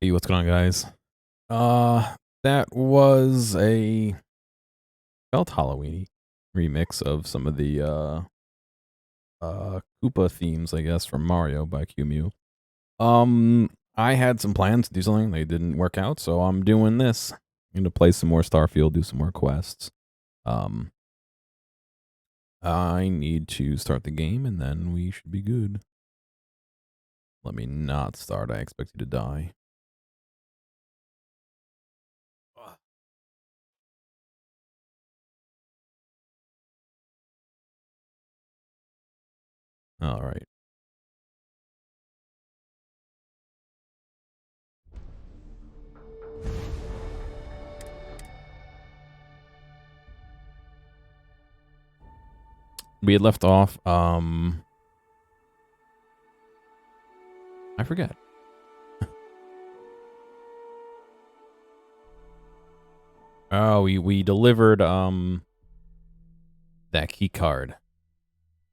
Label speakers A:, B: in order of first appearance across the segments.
A: Hey, what's going on, guys? That was a felt Halloweeny remix of some of the Koopa themes, I guess, from Mario by QMU. I had some plans to do something, they didn't work out, so I'm doing this. I'm gonna play some more Starfield, do some more quests. Um, I need to start the game, and then we should be good. Let me not start. I expect you to die. All right. We had left off. I forget. Oh, we delivered that key card,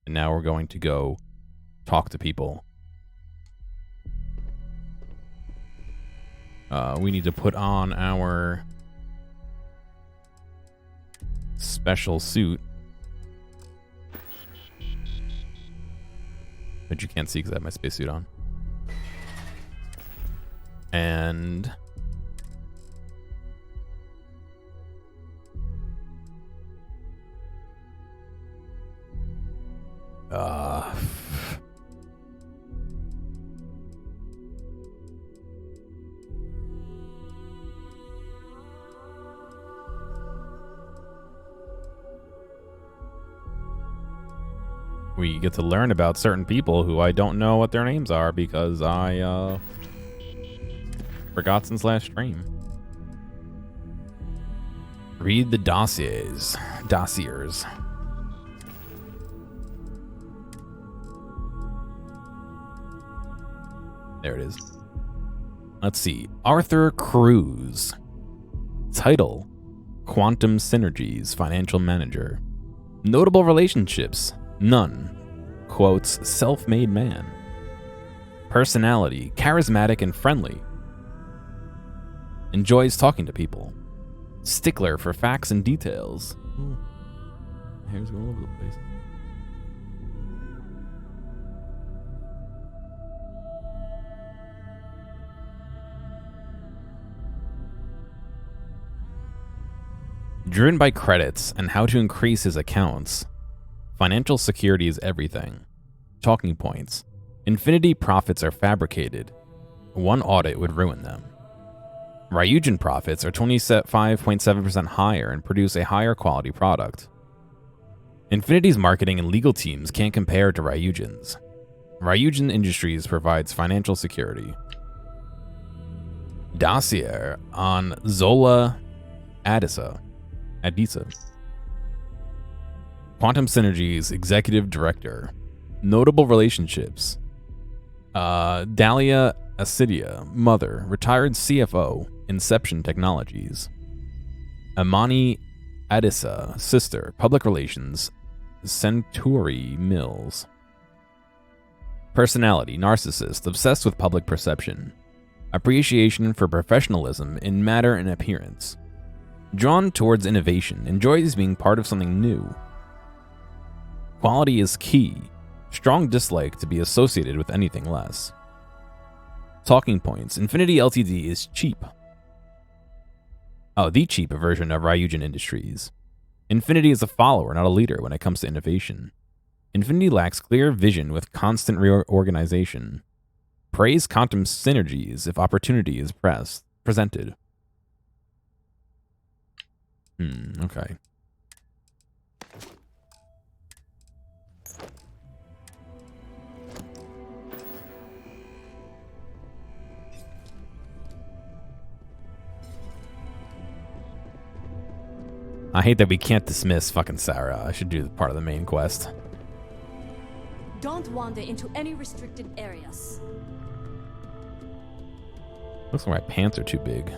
A: and now we're going to go talk to people. We need to put on our special suit, which you can't see because I have my spacesuit on, and we get to learn about certain people who I don't know what their names are because I forgot since last stream. Read the dossiers. There it is. Let's see. Arthur Cruz. Title: Quantum Synergies Financial Manager. Notable relationships: none. Quotes: self-made man. Personality: charismatic and friendly. Enjoys talking to people. Stickler for facts and details. Hair's going all over the place. Driven by credits and how to increase his accounts. Financial security is everything. Talking points: Infinity profits are fabricated. One audit would ruin them. Ryujin profits are 25.7% higher and produce a higher quality product. Infinity's marketing and legal teams can't compare to Ryujin's. Ryujin Industries provides financial security. Dossier on Zola Adisa. Quantum Synergies Executive Director. Notable relationships: Dahlia Acidia, mother, retired CFO, Inception Technologies. Amani Adisa, sister, public relations, Centuri Mills. Personality: narcissist, obsessed with public perception. Appreciation for professionalism in matter and appearance. Drawn towards innovation, enjoys being part of something new. Quality is key. Strong dislike to be associated with anything less. Talking points: Infinity Ltd is cheap. Oh, the cheap version of Ryujin Industries. Infinity is a follower, not a leader when it comes to innovation. Infinity lacks clear vision with constant reorganization. Praise quantum synergies if opportunity is presented. Okay. I hate that we can't dismiss fucking Sarah. I should do part of the main quest.
B: Don't wander into any restricted areas.
A: Looks like my pants are too big.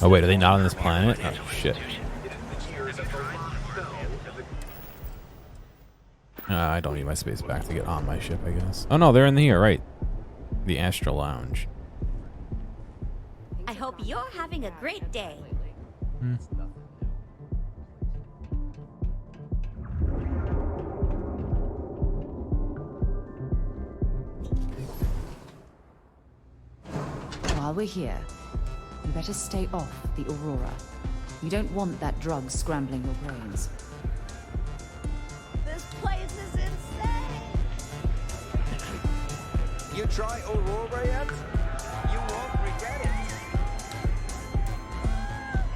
A: Oh wait, are they not on this planet? Oh shit. I don't need my space back to get on my ship, I guess. Oh no, they're in here, right? The Astral Lounge.
C: I hope you're having a great day.
D: While we're here, you better stay off the Aurora. You don't want that drug scrambling your brains.
C: This place is insane.
E: You try Aurora yet? You won't regret it.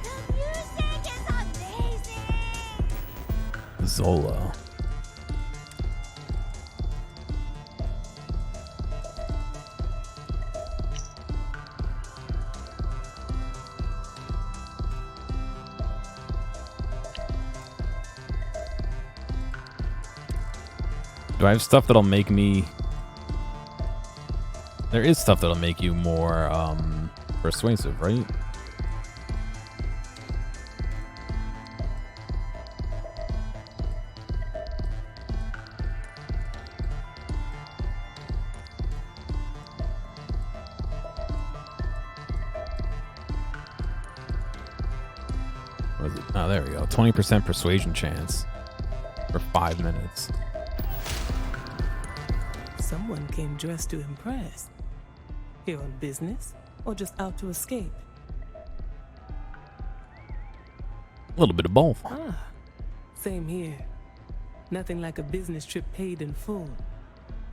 C: The music is amazing.
A: Zola. Do I have stuff that'll make me... There is stuff that'll make you more persuasive, right? Where is it? Oh, there we go. 20% persuasion chance for 5 minutes.
F: Someone came dressed to impress. Here on business, or just out to escape?
A: A little bit of both.
F: Ah, same here. Nothing like a business trip paid in full,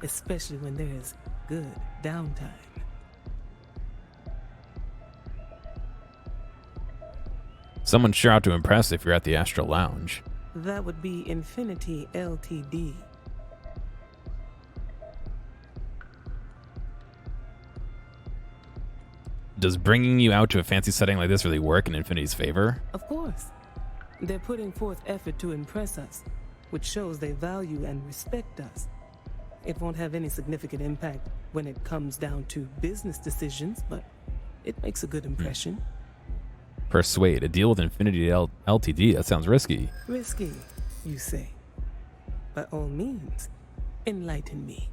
F: especially when there's good downtime.
A: Someone's sure out to impress if you're at the Astral Lounge.
F: That would be Infinity Ltd.
A: Does bringing you out to a fancy setting like this really work in Infinity's favor?
F: Of course. They're putting forth effort to impress us, which shows they value and respect us. It won't have any significant impact when it comes down to business decisions, but it makes a good impression.
A: Persuade. A deal with Infinity Ltd. That sounds risky.
F: Risky, you say? By all means, enlighten me.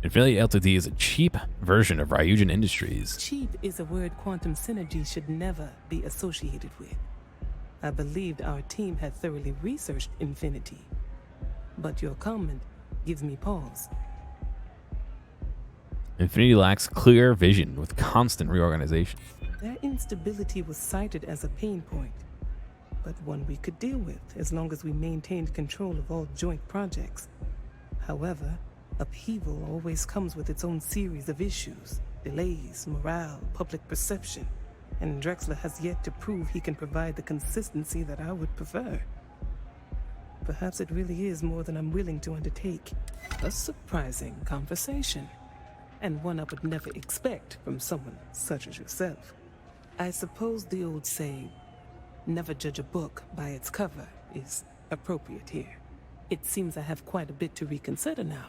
A: Infinity Ltd. Is a cheap version of Ryujin Industries.
F: Cheap is a word quantum synergy should never be associated with. I believed our team had thoroughly researched Infinity, but your comment gives me pause.
A: Infinity lacks clear vision with constant reorganization.
F: Their instability was cited as a pain point, but one we could deal with as long as we maintained control of all joint projects. However, upheaval always comes with its own series of issues, delays, morale, public perception, and Drexler has yet to prove he can provide the consistency that I would prefer. Perhaps it really is more than I'm willing to undertake. A surprising conversation, and one I would never expect from someone such as yourself. I suppose the old saying, never judge a book by its cover, is appropriate here. It seems I have quite a bit to reconsider now.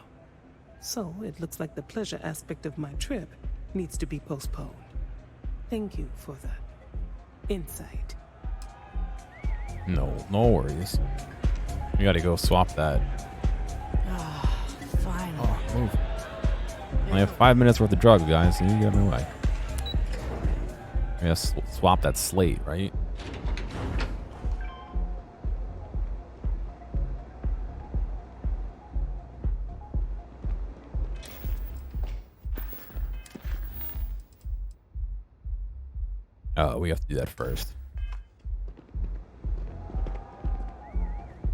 F: So it looks like the pleasure aspect of my trip needs to be postponed. Thank you for that insight.
A: No worries. We gotta go swap that.
D: Finally.
A: Oh, move. Only have 5 minutes worth of drugs, guys. So you get in the way. I guess swap that slate, right? Oh, we have to do that first.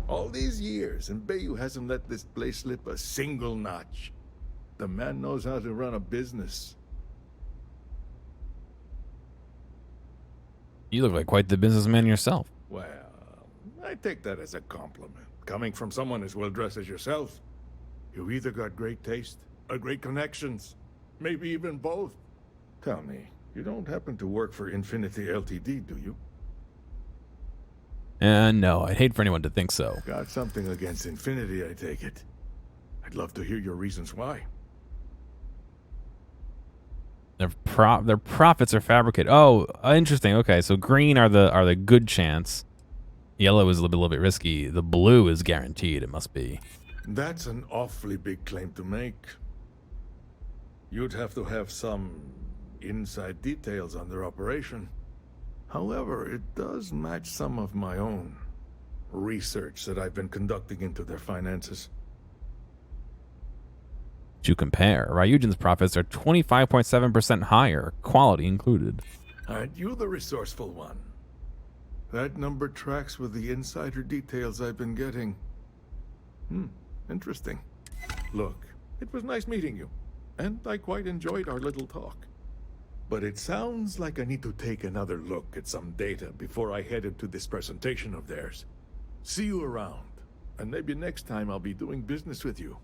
G: All these years, and Bayou hasn't let this place slip a single notch. The man knows how to run a business.
A: You look like quite the businessman yourself.
G: Well, I take that as a compliment. Coming from someone as well-dressed as yourself, you either got great taste or great connections. Maybe even both. Tell me, you don't happen to work for Infinity Ltd., do you?
A: No, I'd hate for anyone to think so.
G: Got something against Infinity, I take it. I'd love to hear your reasons why.
A: Their profits are fabricated. Oh, interesting. Okay, so green are the good chance. Yellow is a little bit risky. The blue is guaranteed. It must be.
G: That's an awfully big claim to make. You'd have to have some inside details on their operation. However, it does match some of my own research that I've been conducting into their finances.
A: To compare, Ryujin's profits are 25.7% higher, quality included.
G: Aren't you the resourceful one? That number tracks with the insider details I've been getting. Interesting. Look, it was nice meeting you, and I quite enjoyed our little talk. But it sounds like I need to take another look at some data before I head into this presentation of theirs. See you around, and maybe next time I'll be doing business with you.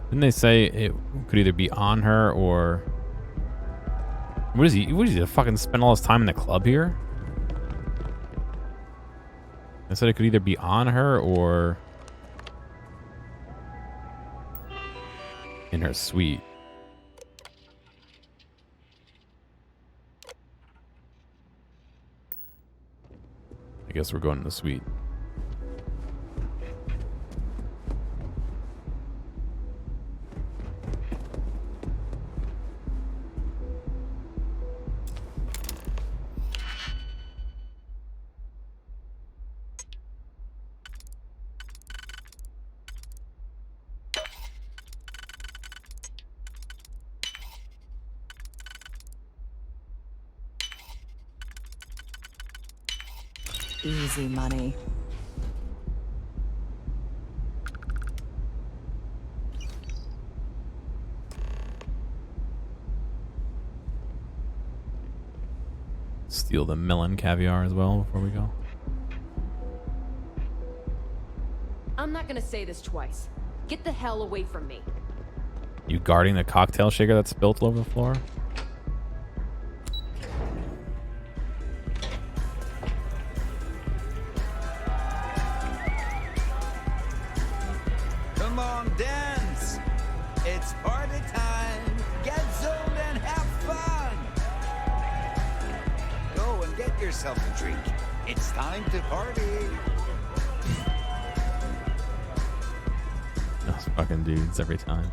A: Didn't they say it could either be on her or... What is he? What is he? Fucking spend all his time in the club here? I said it could either be on her or in her suite. I guess we're going to the suite.
D: Easy money.
A: Steal the melon caviar as well before we go.
B: I'm not gonna say this twice. Get the hell away from me.
A: You guarding the cocktail shaker that's spilt all over the floor?
E: Come on, dance! It's party time! Get zoned and have fun! Go and get yourself a drink. It's time to party!
A: Those fucking dudes every time.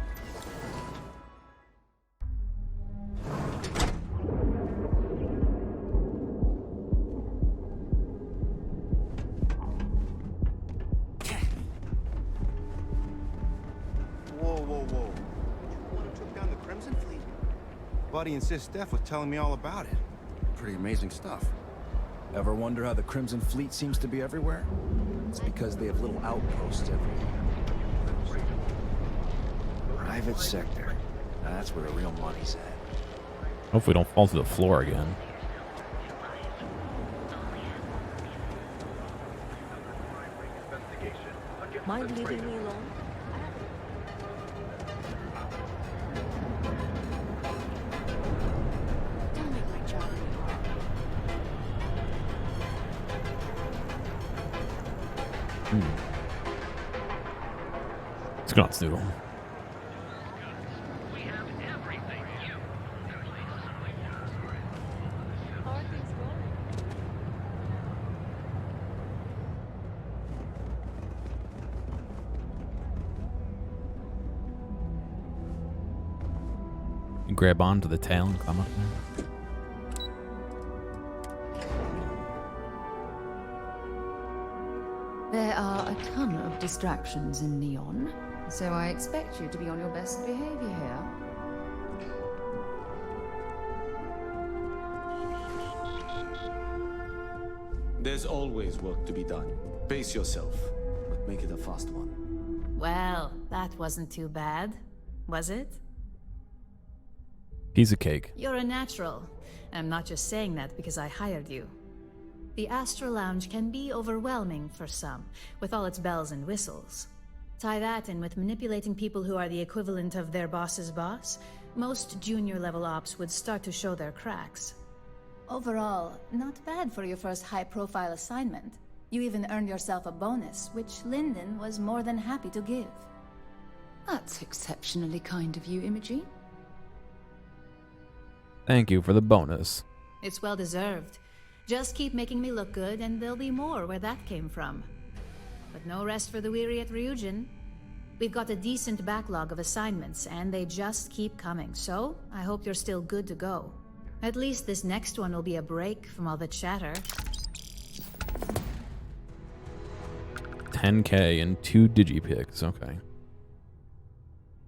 H: Buddy and Sis Steph was telling me all about it. Pretty amazing stuff.
I: Ever wonder how the Crimson Fleet seems to be everywhere? It's because they have little outposts everywhere. Private sector. That's where the real money's at.
A: Hopefully we don't fall to the floor again.
B: Mind leaving me alone? Don't make my job any harder.
A: Let's go on, Snoodle.
B: How are things going?
A: You grab onto the tail and climb up there.
D: There are a ton of distractions in Neon, so I expect you to be on your best behavior here.
J: There's always work to be done. Pace yourself, but make it a fast one.
C: Well, that wasn't too bad, was it?
A: Piece of cake.
C: You're a natural. I'm not just saying that because I hired you. The Astral Lounge can be overwhelming for some, with all its bells and whistles. Tie that in with manipulating people who are the equivalent of their boss's boss, most junior-level ops would start to show their cracks.
K: Overall, not bad for your first high-profile assignment. You even earned yourself a bonus, which Lyndon was more than happy to give.
D: That's exceptionally kind of you, Imogene.
A: Thank you for the bonus.
C: It's well deserved. Just keep making me look good, and there'll be more where that came from. But no rest for the weary at Ryujin. We've got a decent backlog of assignments, and they just keep coming, so I hope you're still good to go. At least this next one will be a break from all the chatter.
A: 10K and 2 digipics, okay.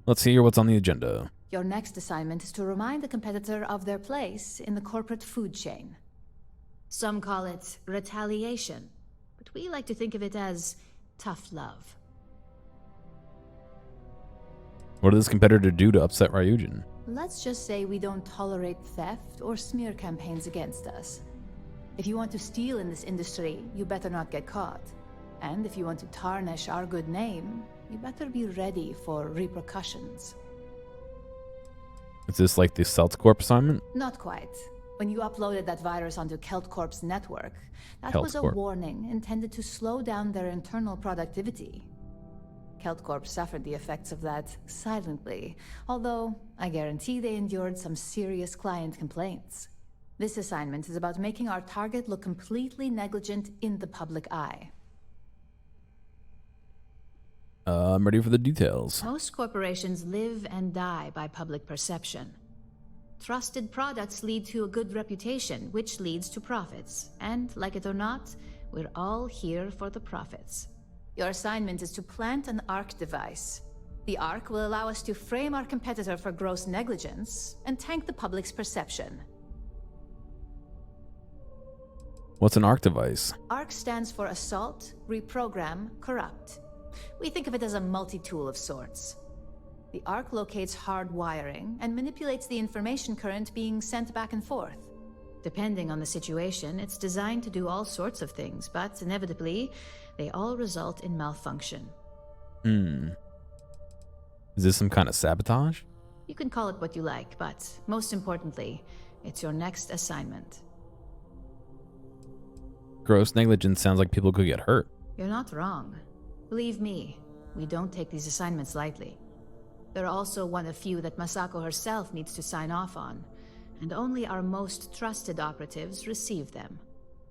A: Let's hear what's on the agenda.
K: Your next assignment is to remind the competitor of their place in the corporate food chain.
C: Some call it retaliation, but we like to think of it as tough love.
A: What did this competitor do to upset Ryujin?
K: Let's just say we don't tolerate theft or smear campaigns against us. If you want to steal in this industry, you better not get caught. And if you want to tarnish our good name, you better be ready for repercussions.
A: Is this like the Celtcorp assignment?
K: Not quite. When you uploaded that virus onto KeltCorp's network, that was a
A: KeltCorp.
K: warning intended to slow down their internal productivity. KeltCorp suffered the effects of that silently, although I guarantee they endured some serious client complaints. This assignment is about making our target look completely negligent in the public eye.
A: I'm ready for the details.
C: Most corporations live and die by public perception. Trusted products lead to a good reputation, which leads to profits. And, like it or not, we're all here for the profits.
K: Your assignment is to plant an ARC device. The ARC will allow us to frame our competitor for gross negligence and tank the public's perception.
A: What's an ARC device?
K: ARC stands for Assault, Reprogram, Corrupt. We think of it as a multi-tool of sorts. The ARC locates hard wiring and manipulates the information current being sent back and forth.
C: Depending on the situation, it's designed to do all sorts of things, but inevitably, they all result in malfunction.
A: Is this some kind of sabotage?
C: You can call it what you like, but most importantly, it's your next assignment.
A: Gross negligence sounds like people could get hurt.
C: You're not wrong. Believe me, we don't take these assignments lightly. They're also one of few that Masako herself needs to sign off on, and only our most trusted operatives receive them.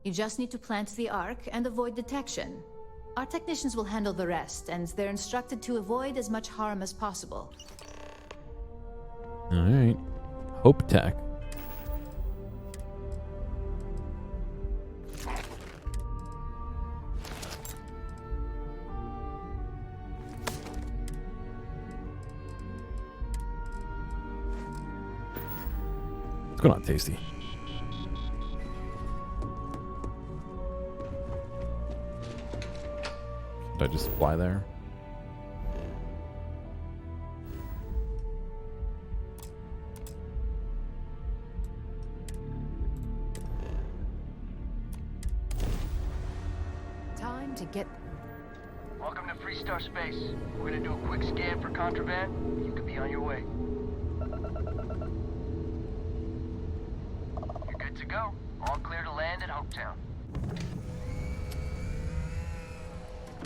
K: You just need to plant the ARC and avoid detection. Our technicians will handle the rest, and they're instructed to avoid as much harm as possible.
A: Alright. Hope Tech. What's going on, Tasty? Did I just fly there?
D: Time to get...
L: Welcome to Freestar Space. We're gonna do a quick scan for contraband. You could be on your way. You're good to go. All clear to land at Hopetown.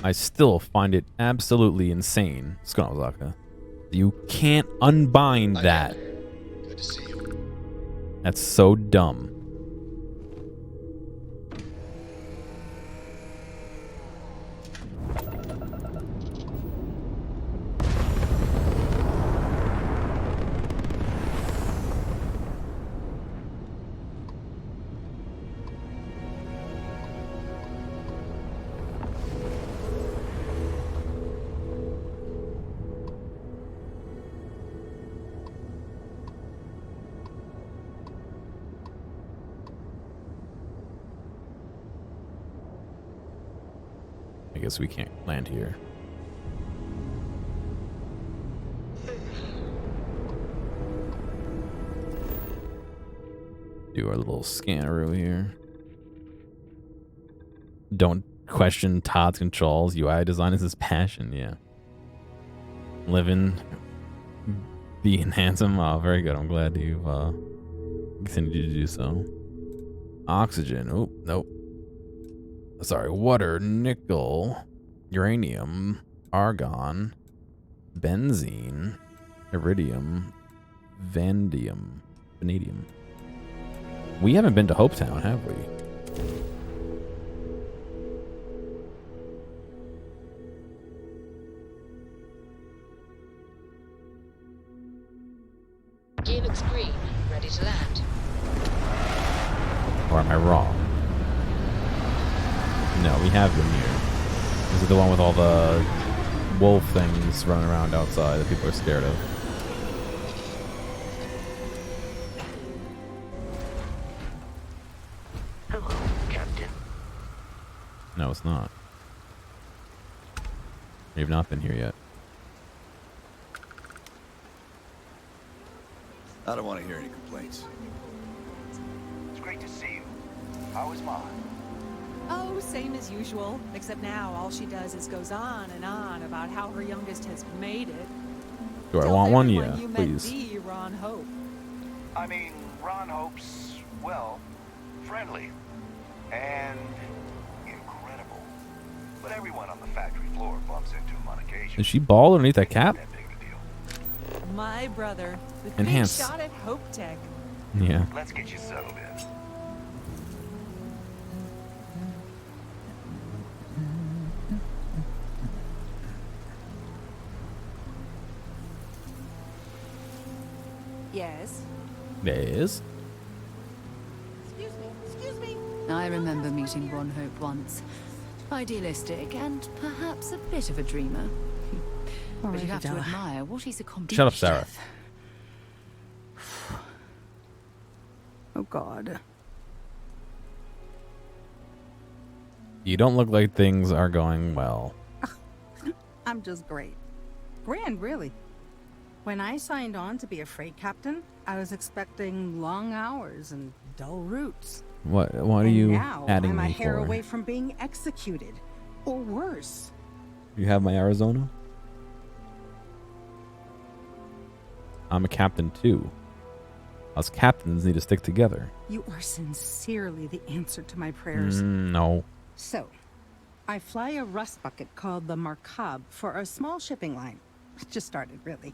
A: I still find it absolutely insane, Skonozaka. You can't unbind that.
M: Good to see you.
A: That's so dumb. I guess we can't land here. Do our little scanneroo here. Don't question Todd's controls. UI design is his passion, yeah. Living, being handsome. Oh, very good. I'm glad you've continued to do so. Oxygen. Oh, nope. Sorry. Water, nickel, uranium, argon, benzene, iridium, vanadium. We haven't been to Hopetown, have we?
N: Gear looks green, ready to land.
A: Or am I wrong? No, we have been here. This is the one with all the wolf things running around outside that people are scared of.
L: Hello, Captain.
A: No, it's not. We've not been here yet.
I: I don't want to hear any complaints.
L: It's great to see you. How is Mom?
O: Oh, same as usual. Except now all she does is goes on and on about how her youngest has made it.
A: Do I
O: Tell
A: want one?
O: everyone
A: Yeah,
O: you met
A: please.
O: the Ron Hope.
L: I mean, Ron Hope's, well, friendly. And incredible. But everyone on the factory floor bumps into him on occasion.
A: Is she bald underneath that cap?
O: My brother, the
A: Enhance.
O: big shot at Hope Tech.
A: Yeah.
L: Let's get you settled in.
O: Yes.
A: Yes.
O: Excuse me.
D: I remember meeting Ron Hope once. Idealistic and perhaps a bit of a dreamer. But you have to admire what he's accomplished.
A: Shut up, Sarah.
P: Oh, God.
A: You don't look like things are going well.
P: I'm just great. Grand, really. When I signed on to be a freight captain, I was expecting long hours and dull routes.
A: What are
P: And
A: you
P: now
A: adding
P: I'm a
A: me
P: hair
A: for?
P: away from being executed. Or worse.
A: You have my Arizona? I'm a captain too. Us captains need to stick together.
P: You are sincerely the answer to my prayers.
A: No.
P: So, I fly a rust bucket called the Markab for a small shipping line. It just started, really.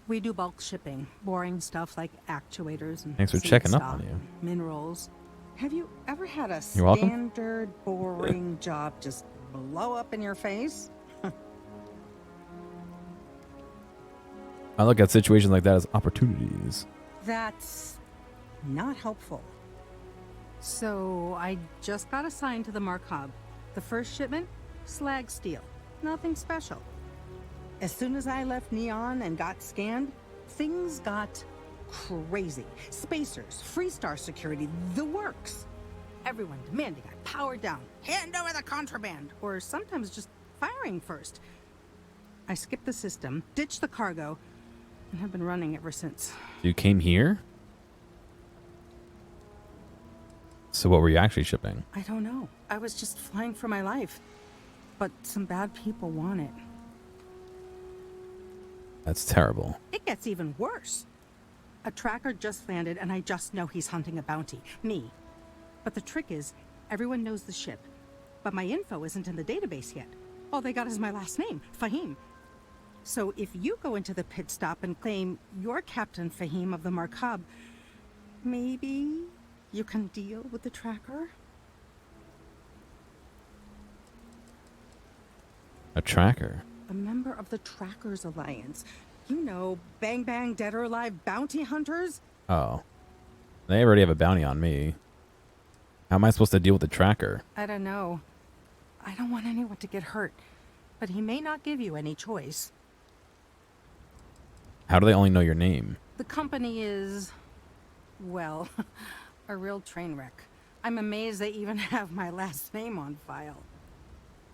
P: We do bulk shipping, boring stuff like actuators and
A: Thanks for
P: seed
A: checking up
P: stock
A: on you.
P: and minerals. Have you ever had a
A: You're welcome.
P: standard, boring job just blow up in your face?
A: I look at situations like that as opportunities.
P: That's not helpful. So I just got assigned to the Markab. The first shipment, slag steel. Nothing special. As soon as I left Neon and got scanned, things got crazy. Spacers, Freestar security, the works. Everyone demanding I power down, hand over the contraband, or sometimes just firing first. I skipped the system, ditched the cargo, and have been running ever since.
A: You came here? So what were you actually shipping?
P: I don't know. I was just flying for my life. But some bad people want it.
A: That's terrible.
P: It gets even worse. A tracker just landed and I just know he's hunting a bounty. Me. But the trick is, everyone knows the ship. But my info isn't in the database yet. All they got is my last name, Fahim. So if you go into the pit stop and claim you're Captain Fahim of the Markab, maybe you can deal with the tracker?
A: A tracker?
P: A member of the Trackers Alliance. You know, Bang Bang Dead or Alive bounty hunters?
A: Oh. They already have a bounty on me. How am I supposed to deal with the tracker?
P: I don't know. I don't want anyone to get hurt, but he may not give you any choice.
A: How do they only know your name?
P: The company is, well, a real train wreck. I'm amazed they even have my last name on file.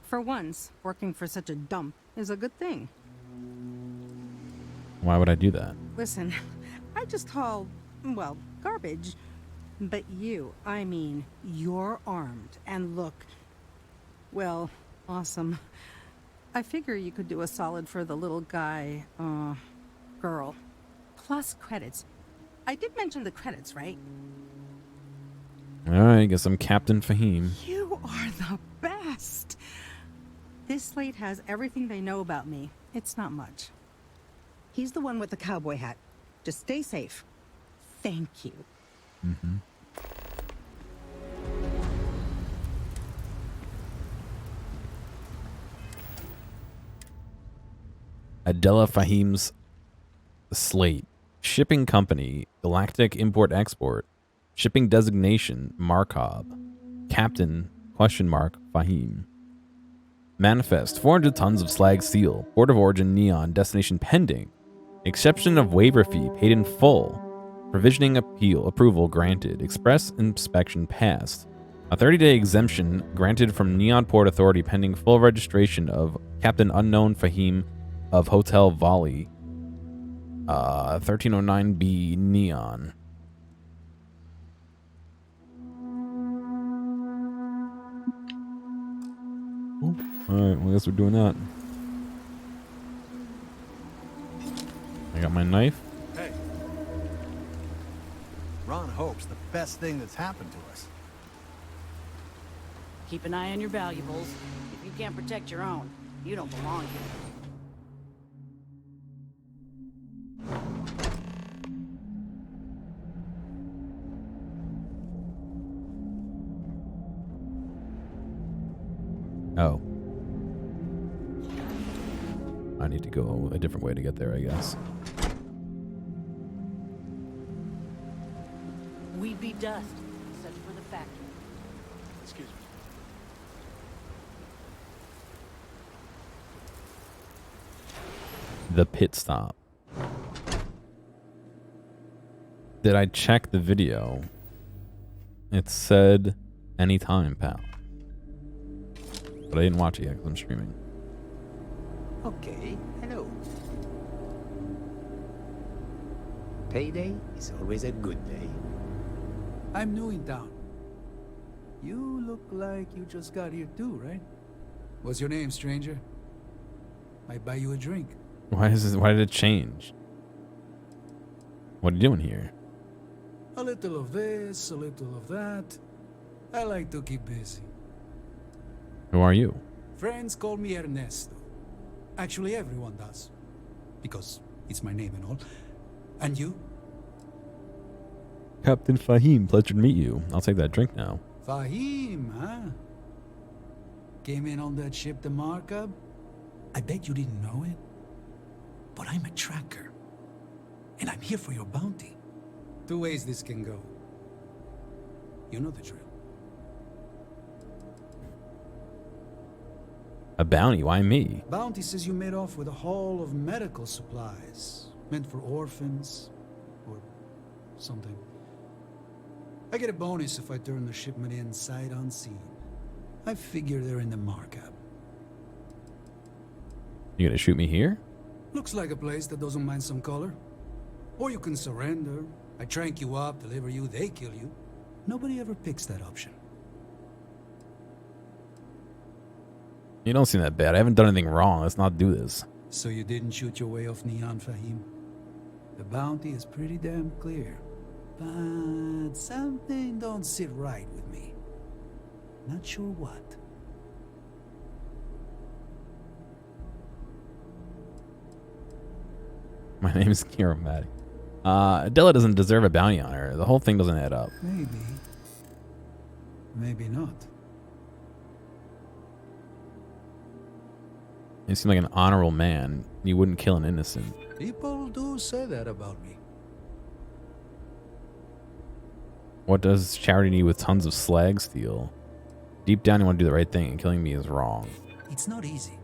P: For once, working for such a dump is a good thing.
A: Why would I do that?
P: Listen, I just haul, well, garbage. But you, I mean, you're armed and look, well, awesome. I figure you could do a solid for the little guy, girl. Plus credits. I did mention the credits, right?
A: Alright, guess I'm Captain Fahim.
P: You are the best! This slate has everything they know about me. It's not much.
Q: He's the one with the cowboy hat. Just stay safe.
P: Thank you.
A: Mm-hmm. Adela Fahim's slate. Shipping company, Galactic Import-Export. Shipping designation, Markov. Captain, Fahim. Manifest, 400 tons of slag steel. Port of origin, Neon. Destination pending. Exception of waiver fee paid in full. Provisioning approval granted. Express inspection passed. A 30-day exemption granted from Neon Port Authority pending full registration of Captain Unknown Fahim of Hotel Volley. 1309B Neon. Alright, well, I guess we're doing that. I got my knife.
H: Hey. Ron Hope's the best thing that's happened to us.
R: Keep an eye on your valuables. If you can't protect your own, you don't belong here.
A: Oh. I need to go a different way to get there, I guess.
R: We'd be dust, except for the factory.
H: Excuse me.
A: The pit stop. Did I check the video? It said anytime, pal. But I didn't watch it yet because I'm streaming.
S: Okay, hello. Payday is always a good day.
T: I'm new in town. You look like you just got here too, right? What's your name, stranger? Might buy you a drink.
A: Why did it change? What are you doing here?
T: A little of this, a little of that. I like to keep busy.
A: Who are you?
T: Friends call me Ernesto. Actually, everyone does. Because it's my name and all. And you?
A: Captain Fahim, pleasure to meet you. I'll take that drink now.
T: Fahim, huh? Came in on that ship, the Markup? I bet you didn't know it. But I'm a tracker. And I'm here for your bounty. Two ways this can go. You know the drill.
A: A bounty? Why me?
T: Bounty says you made off with a haul of medical supplies. Meant for orphans. Or something. I get a bonus if I turn the shipment in sight unseen. I figure they're in the Markup.
A: You gonna shoot me here?
T: Looks like a place that doesn't mind some color. Or you can surrender. I trank you up, deliver you, they kill you. Nobody ever picks that option.
A: You don't seem that bad. I haven't done anything wrong. Let's not do this.
T: So you didn't shoot your way off Neon, Fahim? The bounty is pretty damn clear. But something don't sit right with me. Not sure what.
A: My name is Kira Maddie. Adela doesn't deserve a bounty on her. The whole thing doesn't add up.
T: Maybe. Maybe not.
A: You seem like an honorable man. You wouldn't kill an innocent.
T: People do say that about me.
A: What does charity need with tons of slag steel? Deep down, you want to do the right thing, and killing me is wrong.
T: It's not easy.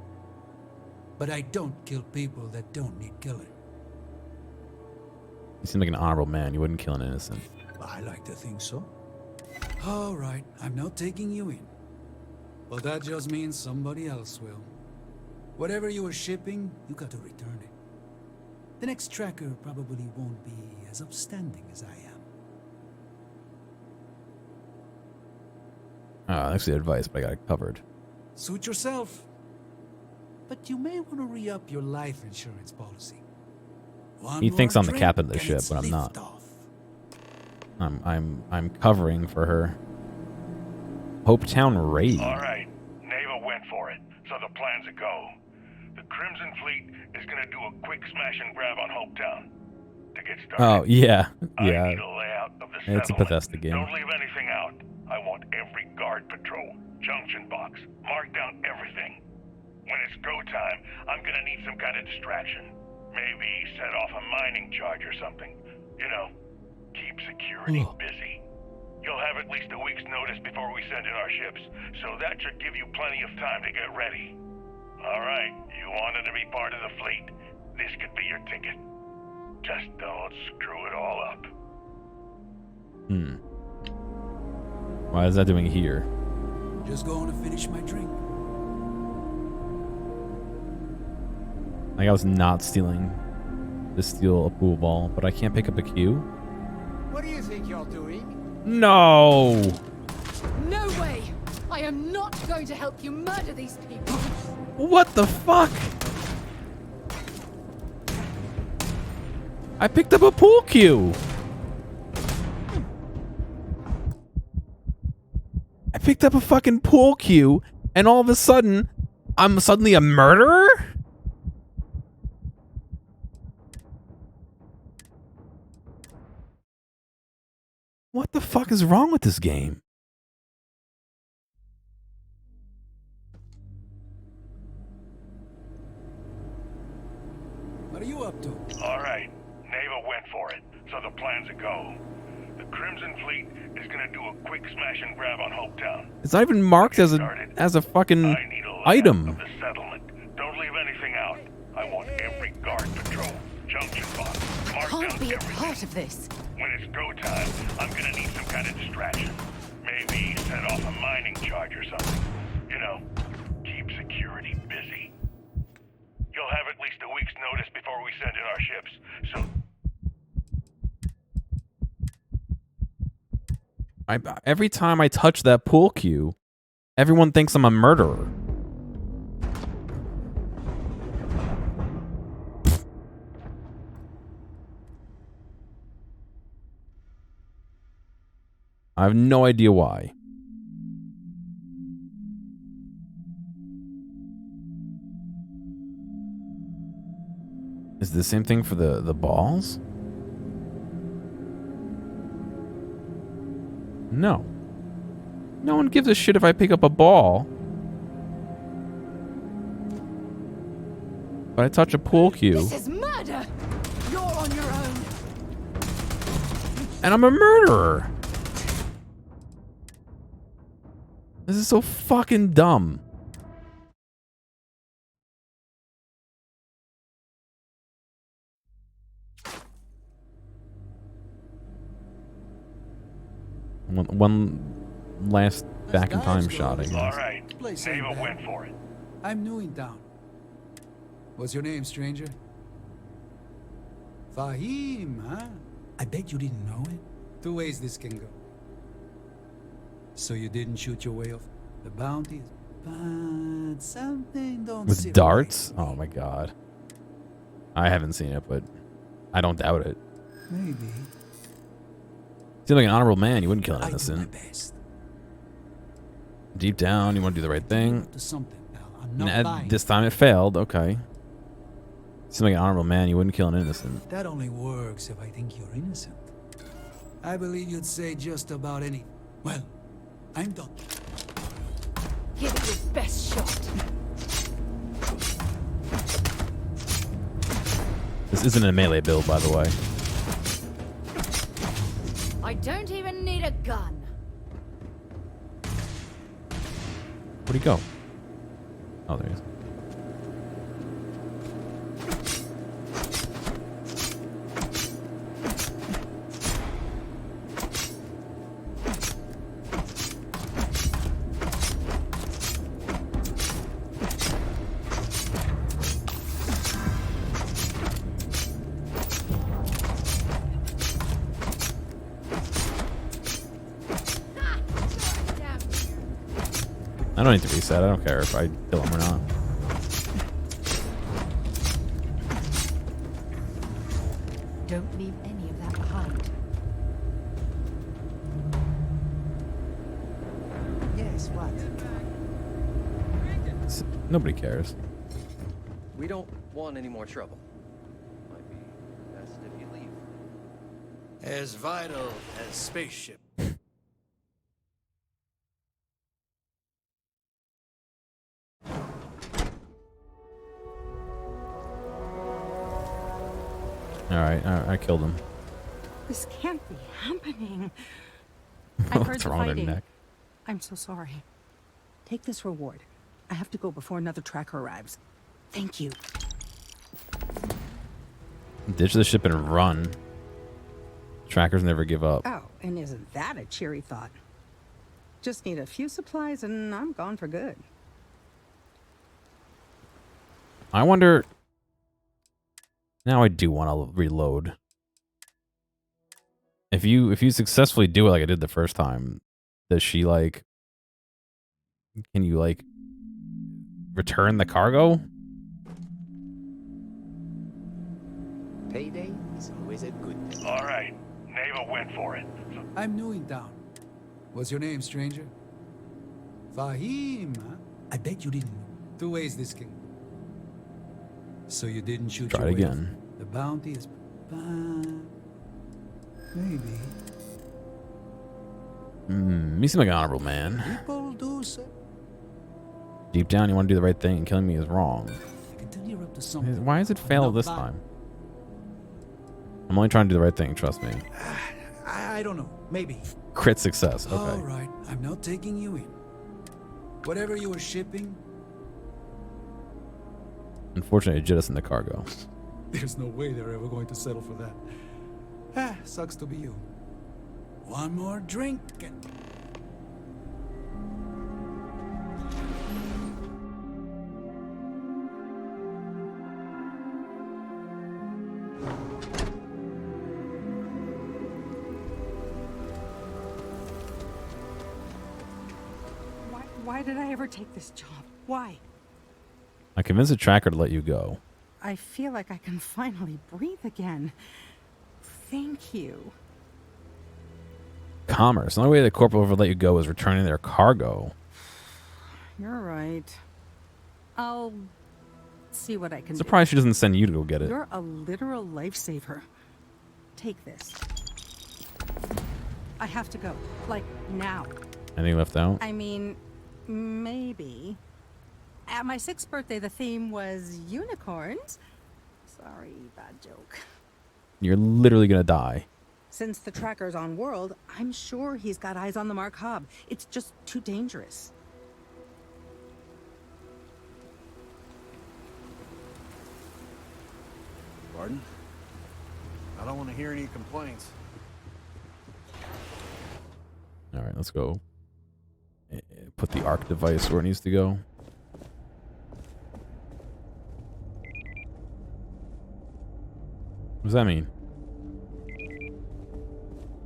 T: But I don't kill people that don't need killing.
A: You seem like an honorable man. You wouldn't kill an innocent.
T: I like to think so. All right, I'm not taking you in. But that just means somebody else will. Whatever you were shipping, you got to return it. The next tracker probably won't be as upstanding as I am.
A: That's the advice, but I got it covered.
T: Suit yourself. But you may want to re-up your life insurance policy.
A: He thinks I'm the captain of the ship, but I'm not. I'm covering for her. Hopetown raid.
L: All right, Neva went for it, so the plan's a go. The Crimson Fleet is gonna do a quick smash and grab on Hopetown. To get started,
A: Oh yeah,
L: I
A: yeah.
L: need a layout of the
A: It's a
L: settlement.
A: Bethesda game.
L: Don't leave anything out. I want every guard patrol, junction box, mark down everything. When it's go time, I'm gonna need some kind of distraction. Maybe set off a mining charge or something. You know, keep security busy. You'll have at least a week's notice before we send in our ships, so that should give you plenty of time to get ready. All right, you wanted to be part of the fleet. This could be your ticket. Just don't screw it all up.
A: Why is that doing here?
T: Just going to finish my drink.
A: Like I was not stealing to steal a pool ball, but I can't pick up a cue?
E: What do you think you're doing?
A: No!
B: No way! I am not going to help you murder these people!
A: What the fuck? I picked up a pool cue! I picked up a fucking pool cue, and all of a sudden, I'm suddenly a murderer? What the fuck is wrong with this game?
T: What are you up to?
L: All right, Neva went for it, so the plan's a go. The Crimson Fleet is gonna do a quick smash and grab on Hopetown.
A: It's not even marked as a fucking item.
L: Of the settlement. Don't leave anything out. I want every guard patrol, junction box, mark down
D: Can't be a
L: everything.
D: part of this.
L: When it's go time, I'm gonna need some kind of distraction. Maybe set off a mining charge or something. You know, keep security busy. You'll have at least a week's notice before we send in our ships, so
A: Every time I touch that pool cue, everyone thinks I'm a murderer. I have no idea why. Is it the same thing for the balls? No. No one gives a shit if I pick up a ball. But I touch a pool cue.
B: This is murder! You're on your own!
A: And I'm a murderer. This is so fucking dumb. One last back in time shot, I guess.
L: all right. Neva went for it.
T: I'm new in town. What's your name, stranger? Fahim, huh? I bet you didn't know it. Two ways this can go. So you didn't shoot your way off the bounties, but something don't
A: With
T: sit
A: darts? Oh my god. I haven't seen it, but I don't doubt it.
T: right. Maybe.
A: Seems like an honorable man. You wouldn't kill an innocent. Deep down, you want to do the right thing.
T: To something, pal. I'm
A: And
T: not lying.
A: this time it failed. Okay. Seems like an honorable man. You wouldn't kill an innocent.
T: That only works if I think you're innocent. I believe you'd say just about any. Well, I'm done.
B: Give it your best shot.
A: This isn't a melee build, by the way.
B: I don't even need a gun.
A: Where'd he go? Oh, there he is. I don't need to reset. I don't care if I kill him or not.
K: Don't leave any of that behind.
I: Yes, what?
A: Nobody cares.
U: We don't want any more trouble. Might be best if you leave.
V: As vital as spaceship.
A: Alright, I killed him.
P: This can't be happening. I heard
A: What's
P: the
A: wrong with her
P: fighting.
A: neck?
P: I'm so sorry.
Q: Take this reward. I have to go before another tracker arrives. Thank you.
A: Ditch the ship and run. Trackers never give up.
Q: Oh, and isn't that a cheery thought? Just need a few supplies and I'm gone for good.
A: I wonder... Now I do want to reload. If you successfully do it like I did the first time, does she like... Can you like... return the cargo?
S: Payday is always a good day.
L: All right, Neva went for it.
T: I'm new in town. What's your name, stranger? Fahim, huh? I bet you didn't know. Two ways this can... So you didn't shoot
A: Try
T: your
A: it
T: way
A: again.
T: off. The bounty is... Maybe.
A: You seem like an honorable man.
T: People do say...
A: Deep down, you want to do the right thing, and killing me is wrong.
T: I can tell you're up to something.
A: Why has it failed this time? I'm only trying to do the right thing, trust me.
T: I don't know. Maybe.
A: Crit success, okay.
T: All right, I'm not taking you in. Whatever you were shipping...
A: Unfortunately, it jettisoned the cargo.
T: There's no way they're ever going to settle for that. Ah, sucks to be you. One more drink and...
P: Why did I ever take this job? Why?
A: I convinced the tracker to let you go.
P: I feel like I can finally breathe again. Thank you.
A: Commerce. The only way the corporal would let you go is returning their cargo.
P: You're right. I'll see what I can do.
A: Surprised she doesn't send you to go get it.
P: You're a literal lifesaver. Take this. I have to go. Like, now.
A: Anything left out?
P: I mean, maybe. At my 6th birthday, the theme was unicorns. Sorry, bad joke.
A: You're literally gonna die.
Q: Since the tracker's on world, I'm sure he's got eyes on the Markab. It's just too dangerous.
H: Pardon? I don't want to hear any complaints.
A: Alright, let's go. Put the arc device where it needs to go. What does that mean?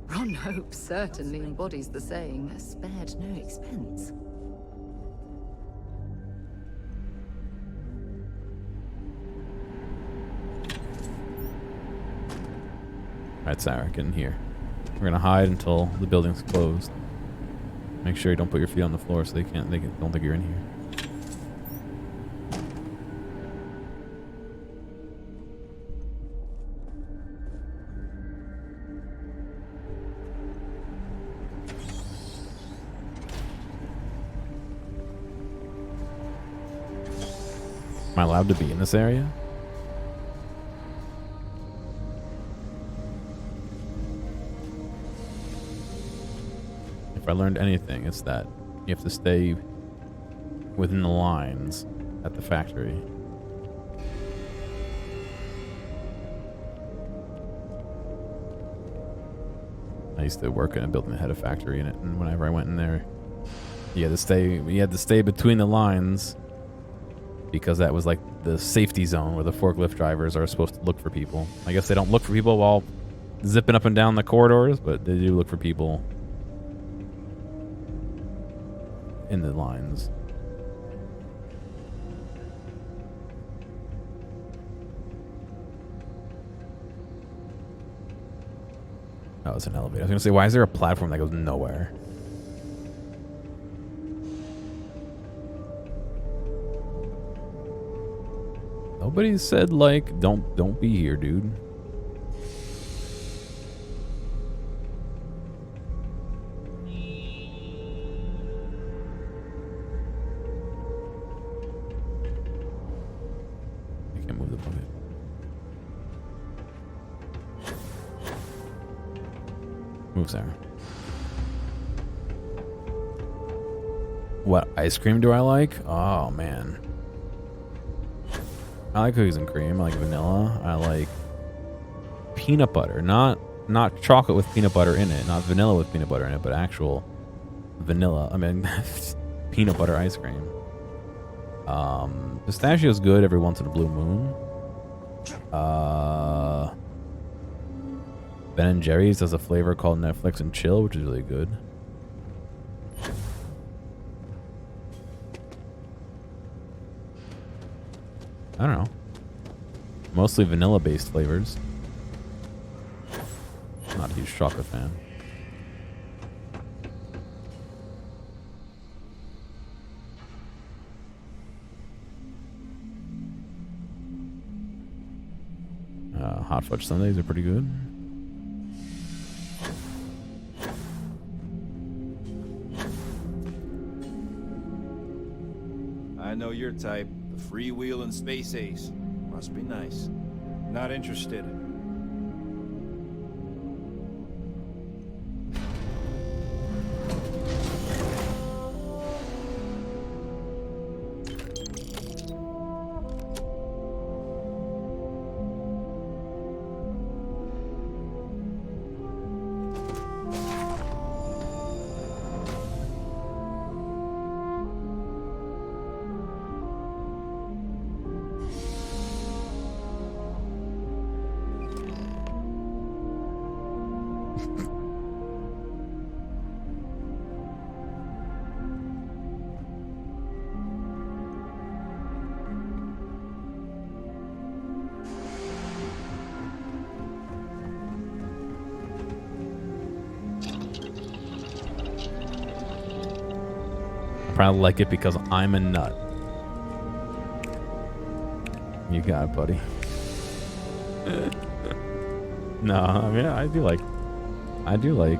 K: Ron Hope certainly embodies the saying, spared no expense.
A: Alright, Sarah, get in here. We're gonna hide until the building's closed. Make sure you don't put your feet on the floor so they don't think you're in here. Am I allowed to be in this area? If I learned anything, it's that you have to stay within the lines at the factory. I used to work in a building that had a factory in it, and whenever I went in there, you had to stay between the lines because that was like the safety zone where the forklift drivers are supposed to look for people. I guess they don't look for people while zipping up and down the corridors, but they do look for people in the lines. Oh, it's an elevator. I was gonna say, why is there a platform that goes nowhere? Nobody said like, don't be here, dude. I can't move the bucket. Move, Sarah. What ice cream do I like? Oh man. I like cookies and cream. I like vanilla. I like peanut butter. Not chocolate with peanut butter in it. Not vanilla with peanut butter in it, but actual vanilla. I mean, peanut butter ice cream. Pistachio's good every once in a blue moon. Ben & Jerry's has a flavor called Netflix and Chill, which is really good. I don't know. Mostly vanilla-based flavors. Not a huge chocolate fan. Hot fudge sundaes are pretty good.
I: I know your type. The freewheeling space ace. Must be nice. Not interested.
A: Probably like it because I'm a nut. You got it, buddy. No, I mean I do like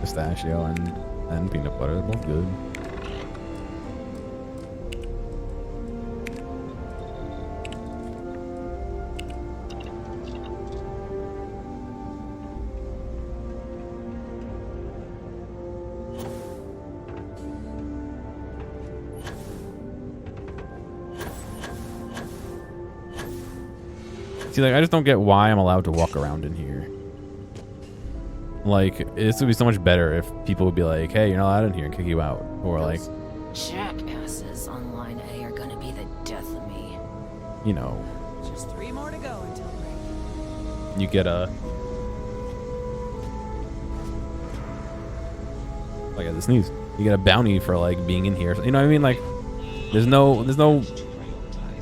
A: pistachio and peanut butter. They're both good. See, like, I just don't get why I'm allowed to walk around in here. Like, this would be so much better if people would be like, hey, you're not allowed in here and kick you out. Or like,
N: jackasses on line A are gonna be the death of me.
A: you know,
O: Just 3 more to go until break.
A: you get a... Like, I had to sneeze. You get a bounty for, like, being in here. You know what I mean? Like, there's no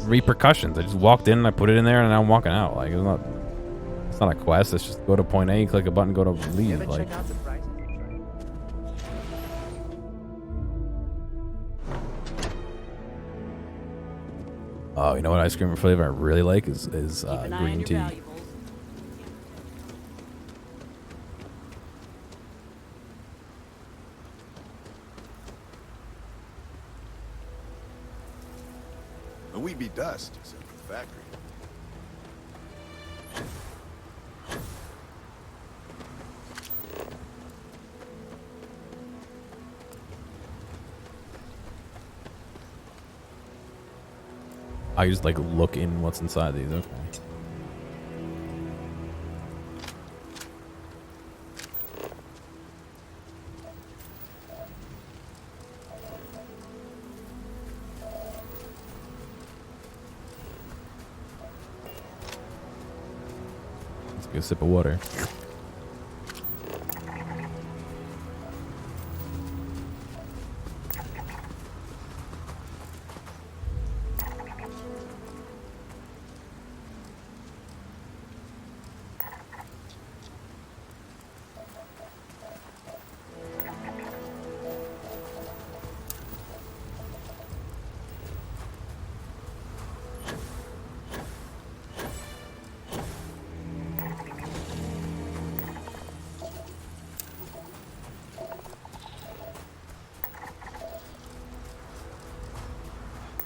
A: repercussions. I just walked in and I put it in there and now I'm walking out. Like, it's not a quest. It's just go to point A, click a button, go to leave. Like, oh, you know what ice cream flavor I really like is green tea.
H: We'd be dust, except for the factory.
A: I just like look in what's inside these. Okay. Let's get a sip of water.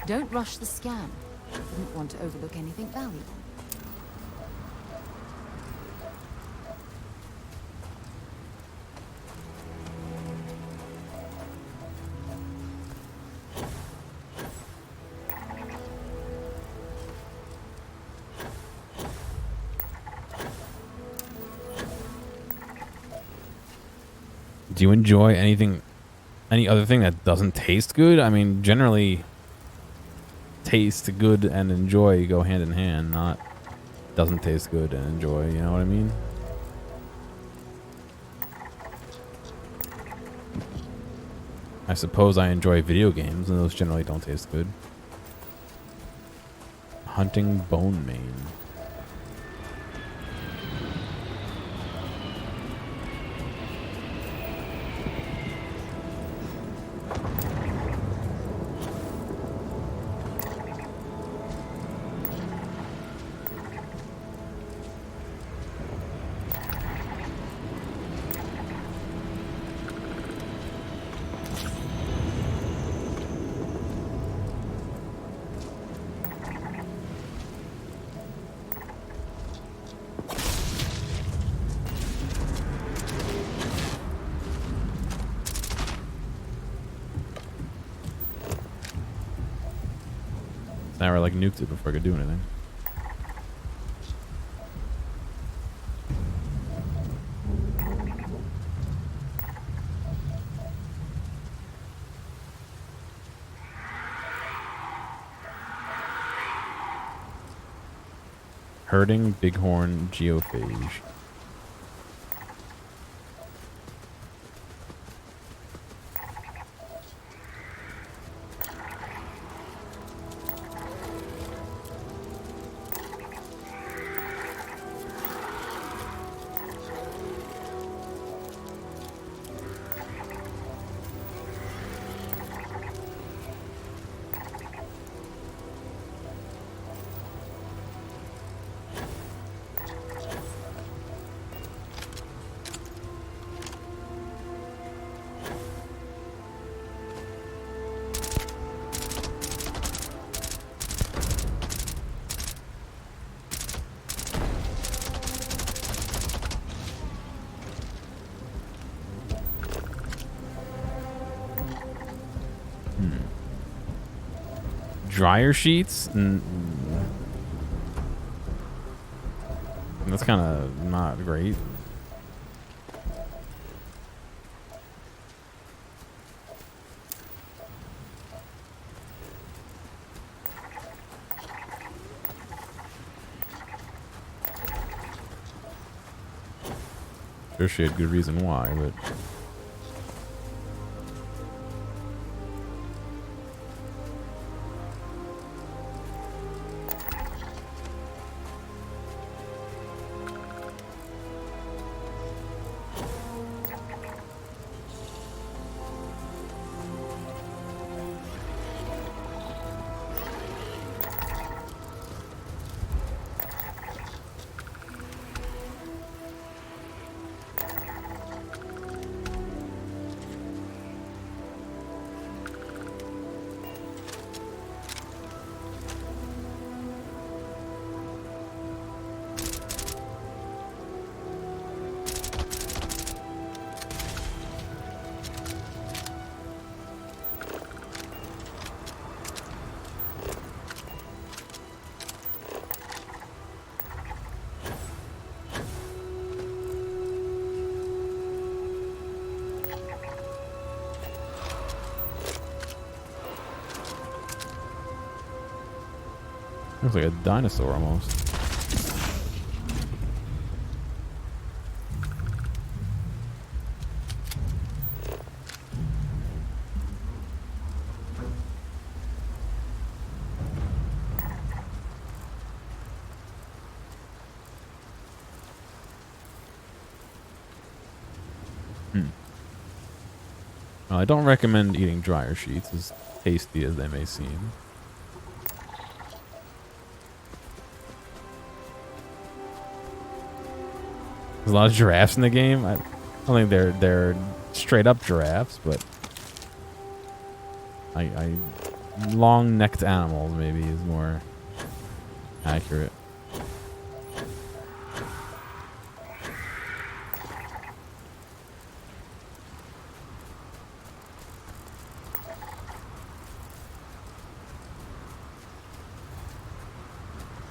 D: Don't rush the scan. Wouldn't want to overlook anything valuable.
A: Do you enjoy any other thing that doesn't taste good? I mean, generally, taste good and enjoy go hand in hand, not doesn't taste good and enjoy, you know what I mean? I suppose I enjoy video games, and those generally don't taste good. Hunting bone mane. Now I like nuked it before I could do anything. Herding bighorn geophage. Dryer sheets? That's kind of not great. Sure, she had good reason why, but... Looks like a dinosaur almost. Well, I don't recommend eating dryer sheets, as tasty as they may seem. There's a lot of giraffes in the game. I don't think they're straight up giraffes, but I long-necked animals, maybe, is more accurate.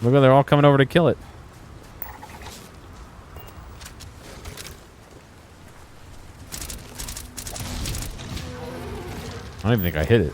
A: Look, they're all coming over to kill it. I don't even think I hit it.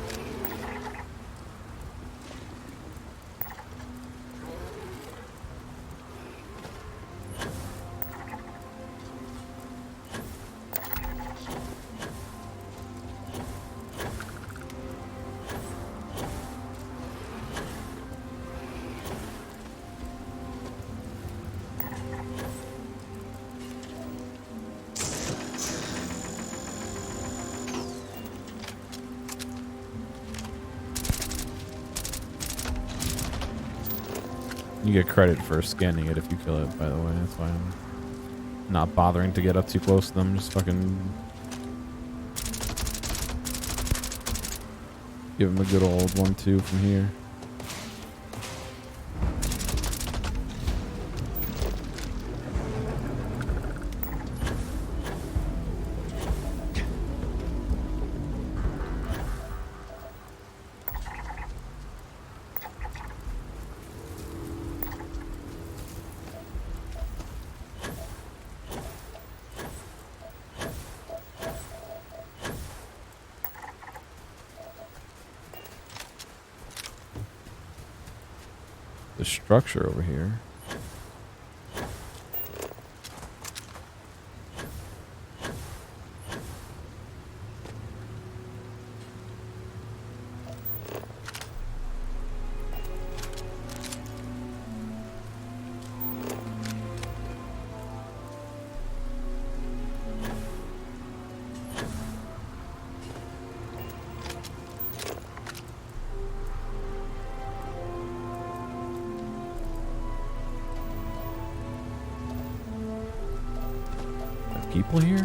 A: You get credit for scanning it if you kill it, by the way. That's why I'm not bothering to get up too close to them. Just fucking give them a good old 1-2 from here. The structure over here. People here?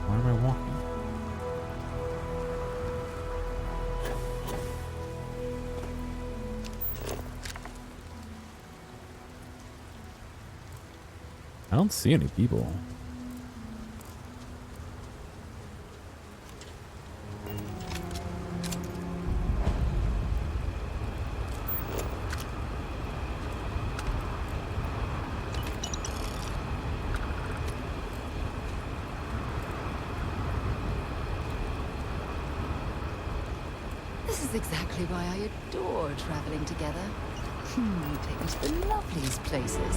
A: Why am I walking? I don't see any people.
D: This is exactly why I adore traveling together. You take me to the loveliest places.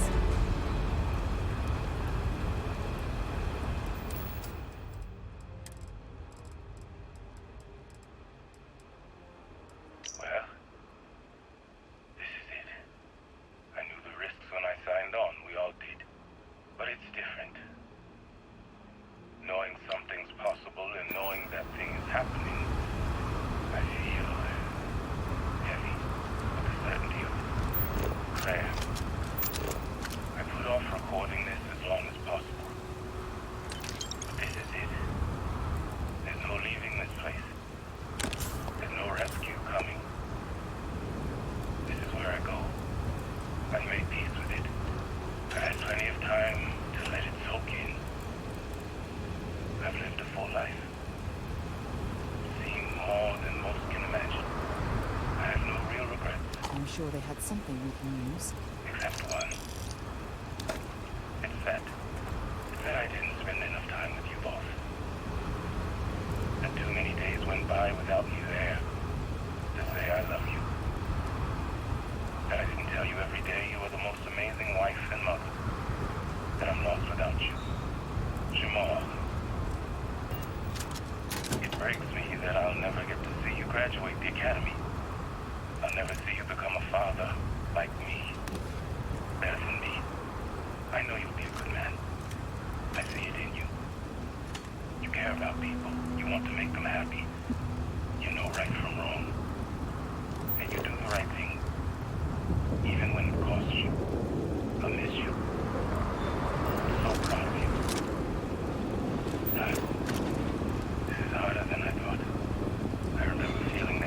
L: Well, this is it. I knew the risks when I signed on. We all did. But it's different. Knowing something's possible and knowing that thing is happening, I feel heavy with the certainty of prayer. I put off recording this as long as possible. But this is it. There's no leaving this place. There's no rescue coming. This is where I go. I made peace with it. I had plenty of time to let it soak in. I've lived a full life. Seen more than most can imagine. I have no real regrets.
D: I'm sure they had something we can use.
L: Except one. It's that I didn't spend enough time with you both. That too many days went by without me there to say I love you. That I didn't tell you every day you were the most amazing wife and mother. That I'm lost without you. Jamal. It breaks me that I'll never get to see you graduate the academy. I'll never see you become a father like me. Better than me. I know you'll be a good man. I see it in you. You care about people. You want to make them happy. You know right from wrong. And you do the right thing. Even when it costs you. I miss you. I'm so proud of you. This is harder than I thought. I remember feeling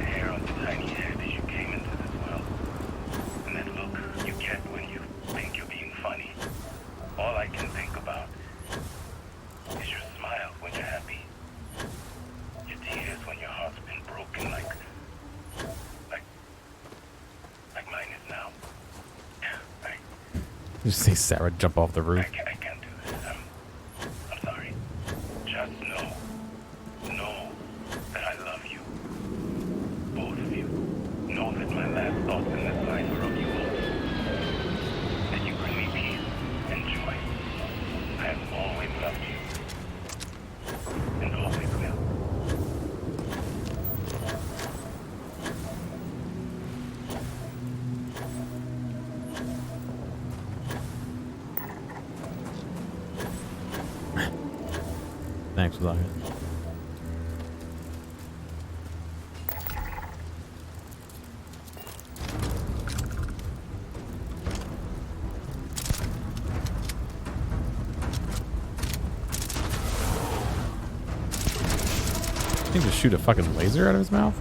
A: Just say Sarah jump off the roof.
L: I can't do this. I'm sorry. Just know that I love you. Both of you. Know that my last thoughts in this life are of you both. That you bring me peace and joy. I have always loved you. And always will.
A: Thanks, Zaya. I think just shoot a fucking laser out of his mouth.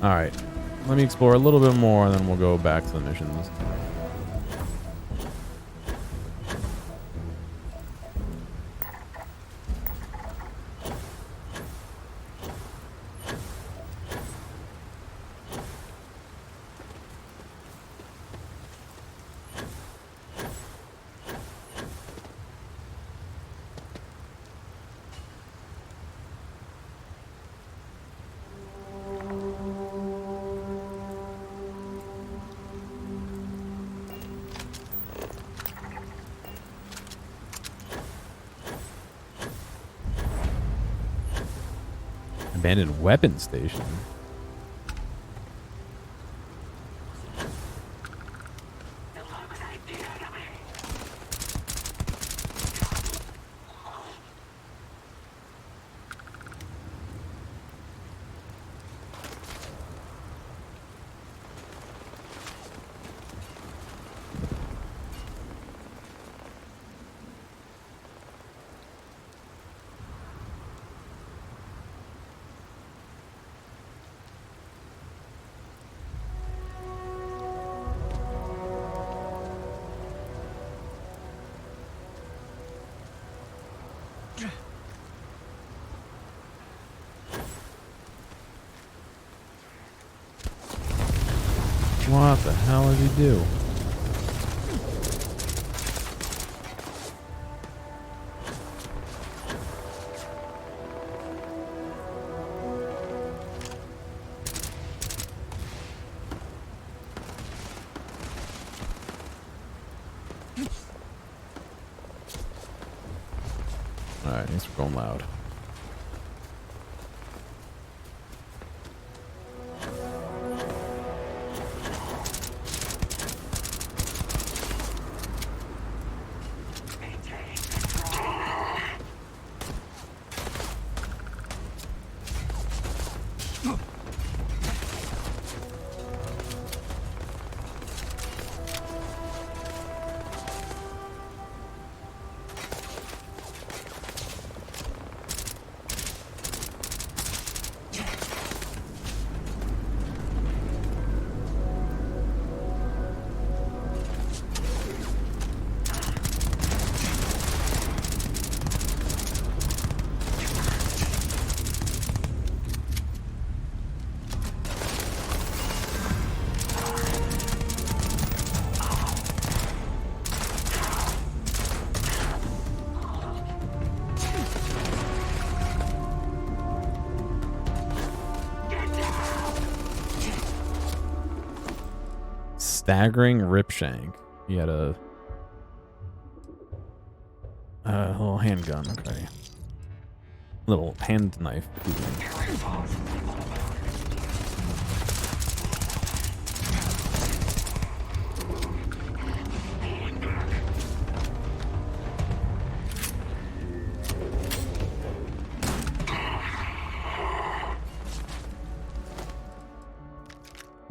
A: Alright. Let me explore a little bit more, and then we'll go back to the missions. Abandoned weapon station. What the hell did he do? Alright, thanks for going loud. Staggering Ripshank. He had a little handgun. Okay. Little hand knife.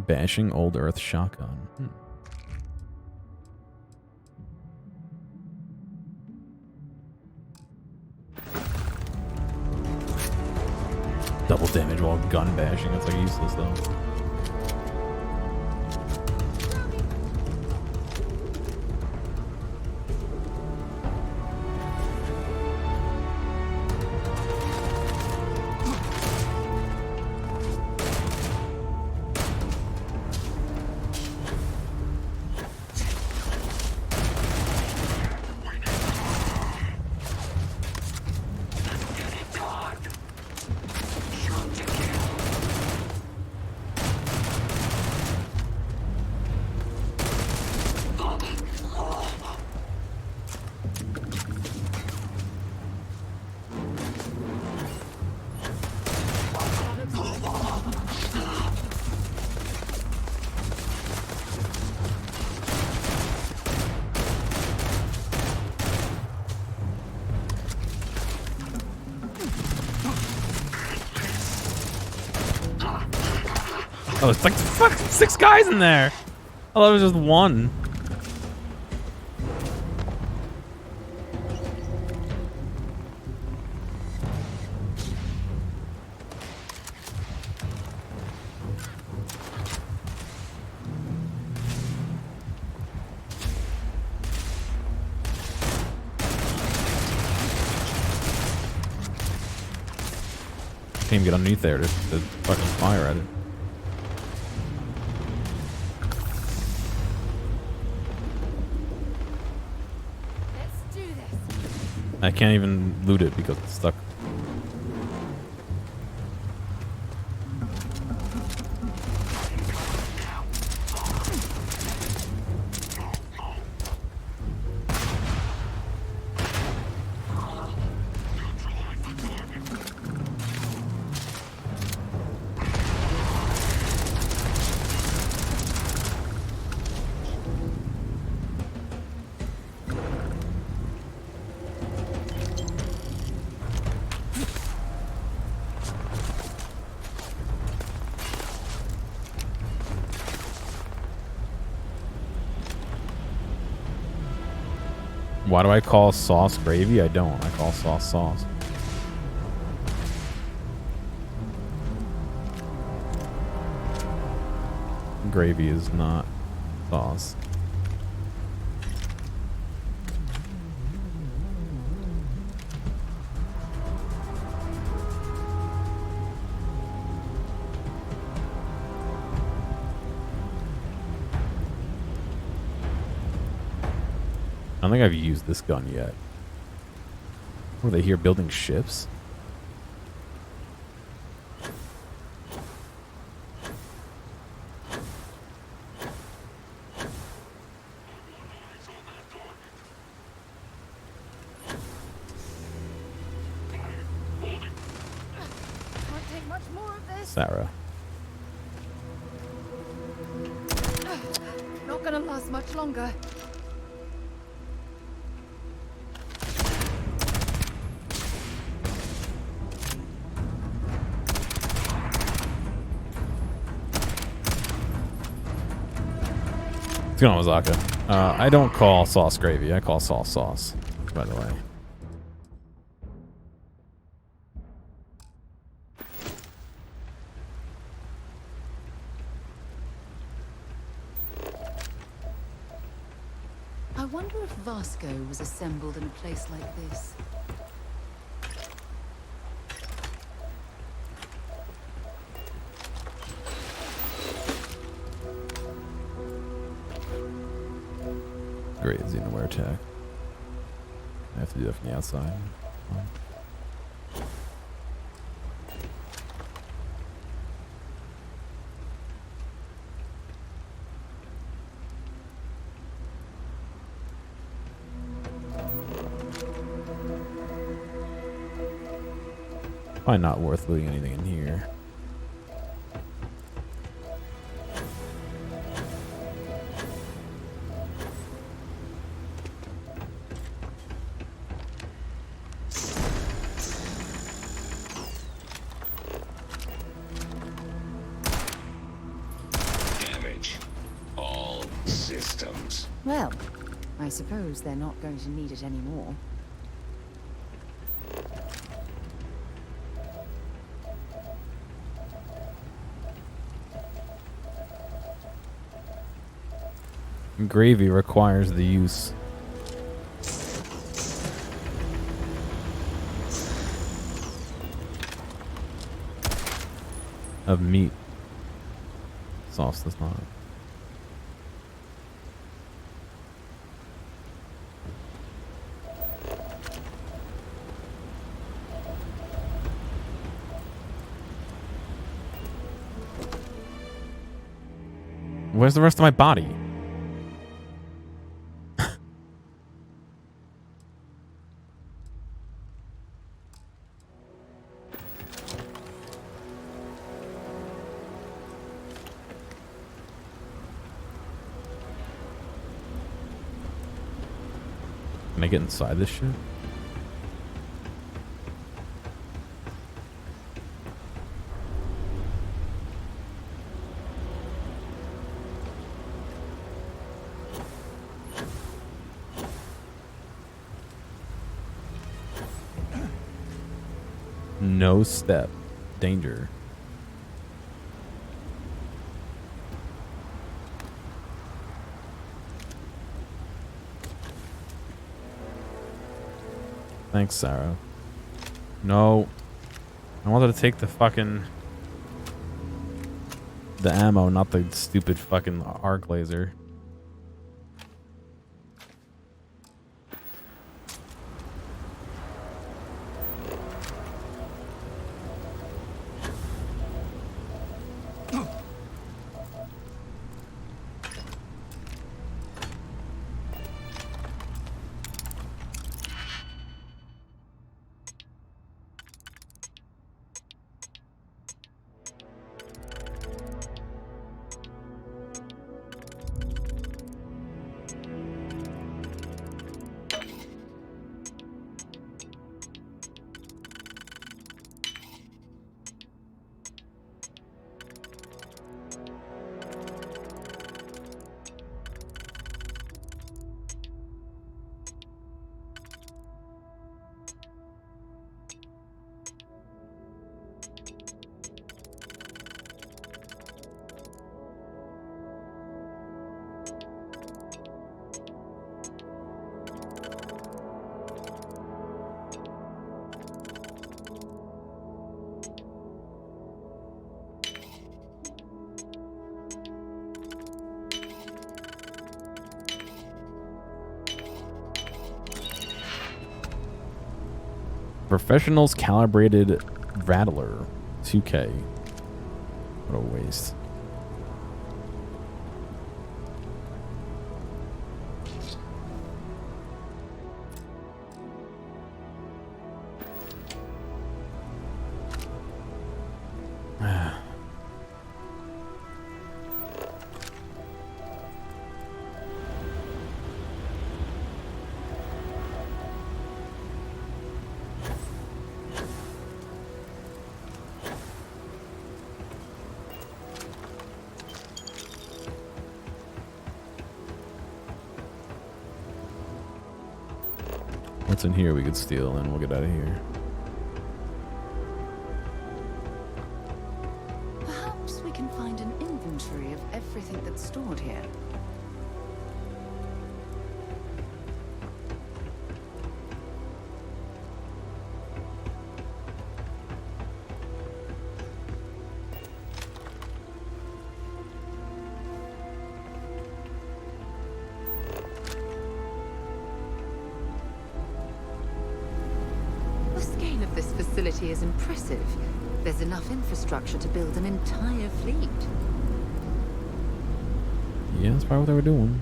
A: Bashing Old Earth shotgun. Double damage while gun bashing. That's like useless though. Oh, it's like fuck 6 guys in there. I thought it was just one. Can't even get underneath there to fucking fire at it.
B: Let's do this.
A: I can't even loot it because it's stuck. Why do I call sauce gravy? I don't. I call sauce sauce. Gravy is not sauce. I don't think I've used this gun yet. Were they here building ships?
B: Can't take much more of this.
A: Sarah.
B: Not gonna last much longer.
A: What's going on, Wazaka? I don't call sauce gravy. I call sauce sauce, by the way.
D: I wonder if Vasco was assembled in a place like this.
A: Great Xenoware attack. I have to do that from the outside. Probably not worth looting anything in here.
D: Well, I suppose they're not going to need it anymore.
A: Gravy requires the use of meat. Sauce does not. Where's the rest of my body? Can I get inside this shit? No step. Danger. Thanks, Sarah. No. I wanted to take the fucking... the ammo, not the stupid fucking arc laser. Professionals calibrated rattler. 2K. What a waste. What's in here we could steal and we'll get out of here.
D: Perhaps we can find an inventory of everything that's stored here. Is impressive. There's enough infrastructure to build an entire fleet.
A: Yeah, that's probably what they were doing.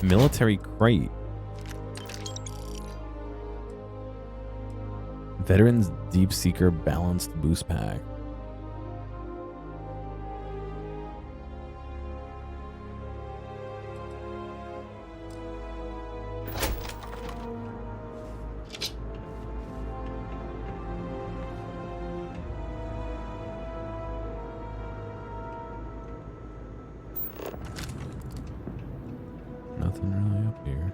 A: Military crate. Veterans Deep Seeker Balanced Boost Pack. Nothing really up here.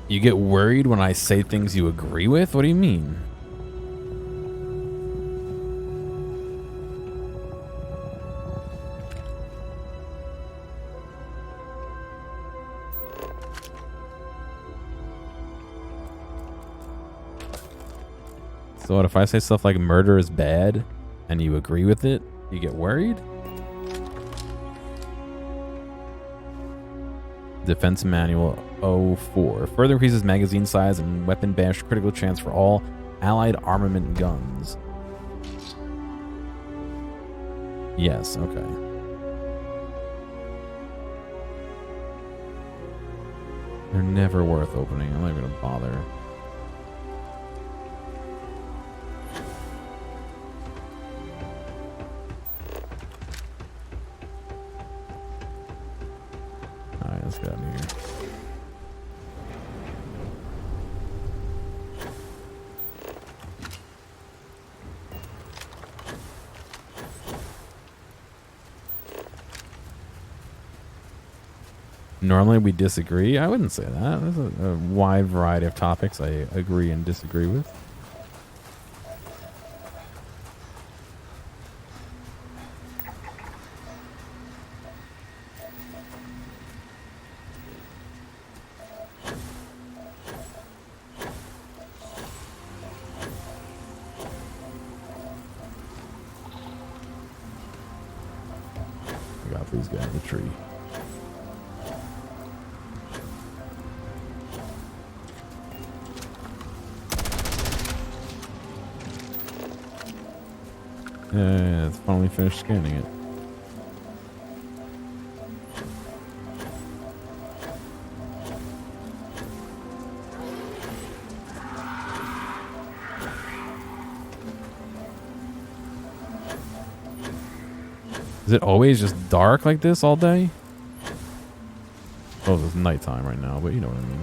A: You get worried when I say things you agree with? What do you mean? So what if I say stuff like murder is bad and you agree with it? You get worried? Defense Manual 04. Further increases magazine size and weapon bash critical chance for all allied armament guns. Yes, okay. They're never worth opening. I'm not even gonna bother. Alright, let's get out of here. Normally we disagree. I wouldn't say that. There's a wide variety of topics I agree and disagree with. I got these guys in the tree. Yeah, it's finally finished scanning it. Is it always just dark like this all day? Oh, it's nighttime right now, but you know what I mean.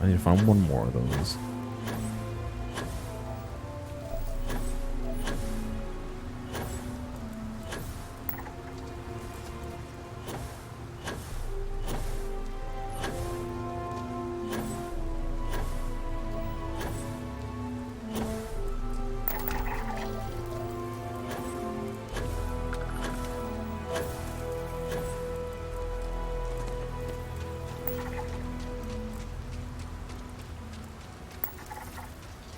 A: I need to find one more of those.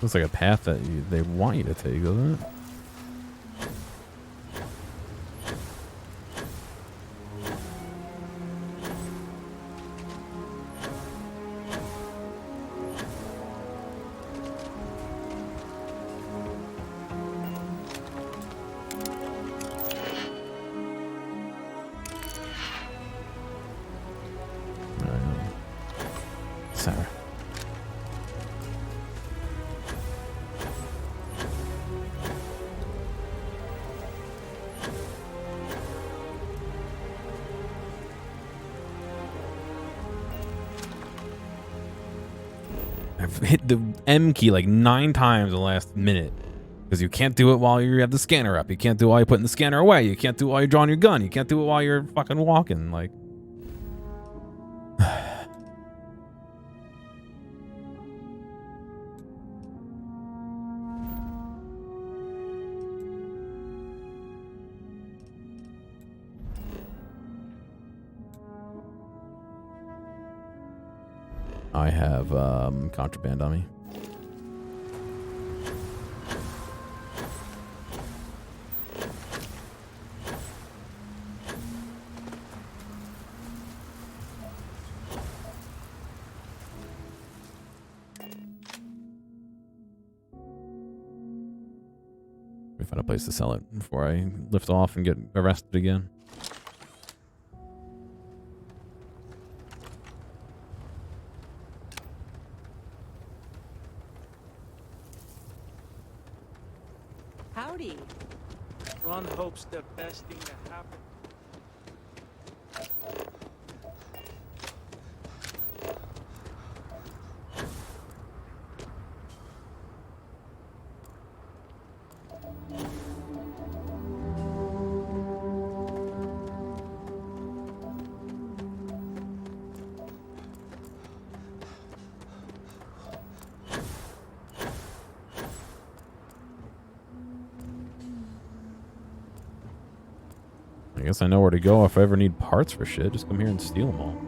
A: Looks like a path that they want you to take, doesn't it? Sarah. I've hit the M key like 9 times in the last minute. Because you can't do it while you have the scanner up. You can't do it while you're putting the scanner away. You can't do it while you're drawing your gun. You can't do it while you're fucking walking. Like... I have contraband on me. Let me find a place to sell it before I lift off and get arrested again.
F: Howdy. One hopes the best thing that happened.
A: guess I know where to go if I ever need parts for shit. Just come here and steal them all.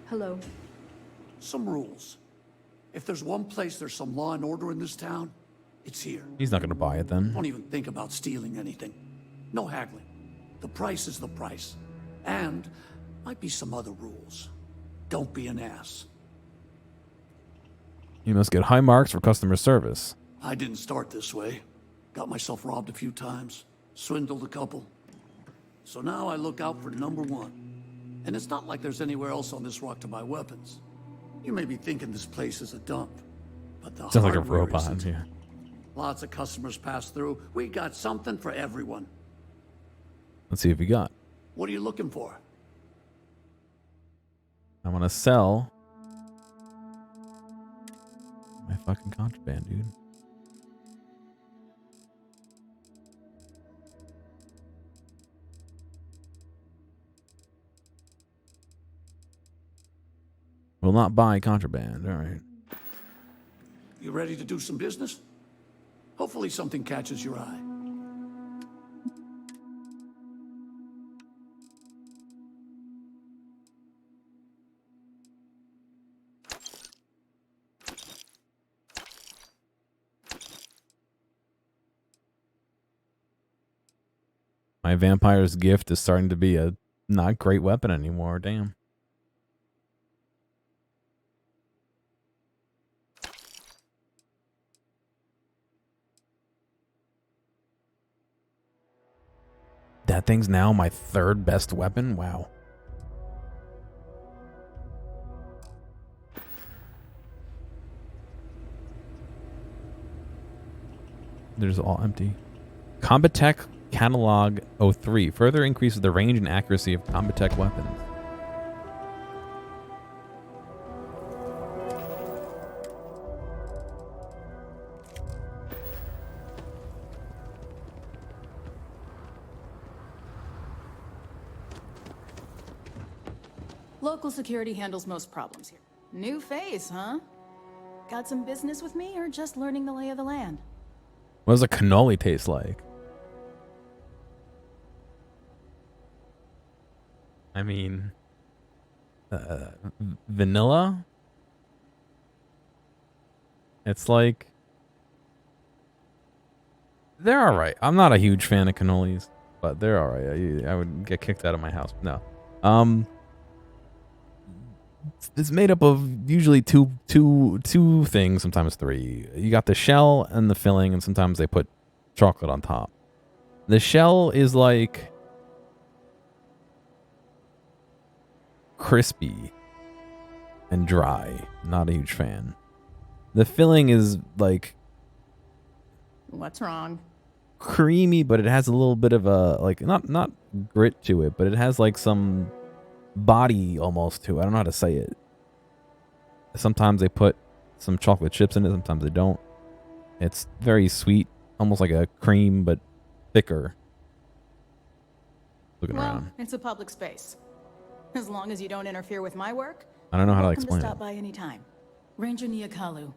G: Hello.
J: Some rules. If there's one place there's some law and order in this town, it's here.
A: He's not going to buy it then.
J: Don't even think about stealing anything. No haggling. The price is the price. And might be some other rules. Don't be an ass.
A: You must get high marks for customer service.
J: I didn't start this way. Got myself robbed a few times. Swindled a couple. So now I look out for number one. And it's not like there's anywhere else on this rock to buy weapons. You may be thinking this place is a dump, but the
A: Sounds like a
J: hardware
A: robot.
J: isn't.
A: Yeah.
J: Lots of customers pass through. We got something for everyone.
A: Let's see if we got.
J: What are you looking for?
A: I want to sell my fucking contraband, dude. Will not buy contraband. All right.
J: You ready to do some business? Hopefully something catches your eye.
A: My vampire's gift is starting to be a not great weapon anymore. Damn. That thing's now my third best weapon? Wow. There's all empty. Combatech Catalog 03 further increases the range and accuracy of Combatech weapons.
D: Local security handles most problems here. New face, huh? Got some business with me or just learning the lay of the land?
A: What does a cannoli taste like? I mean, vanilla? It's like, they're alright. I'm not a huge fan of cannolis, but they're alright. I would get kicked out of my house. No. It's made up of usually two things, sometimes three. You got the shell and the filling, and sometimes they put chocolate on top. The shell is like crispy and dry. Not a huge fan. The filling is like
D: What's wrong?
A: creamy, but it has a little bit of a like not grit to it, but it has like some body almost to it. I don't know how to say it. Sometimes they put some chocolate chips in it, sometimes they don't. It's very sweet, almost like a cream, but thicker. Looking around.
D: It's a public space. As long as you don't interfere with my work,
A: I don't know how to
D: welcome
A: explain
D: to stop
A: it.
D: by any time. Ranger Niakalu.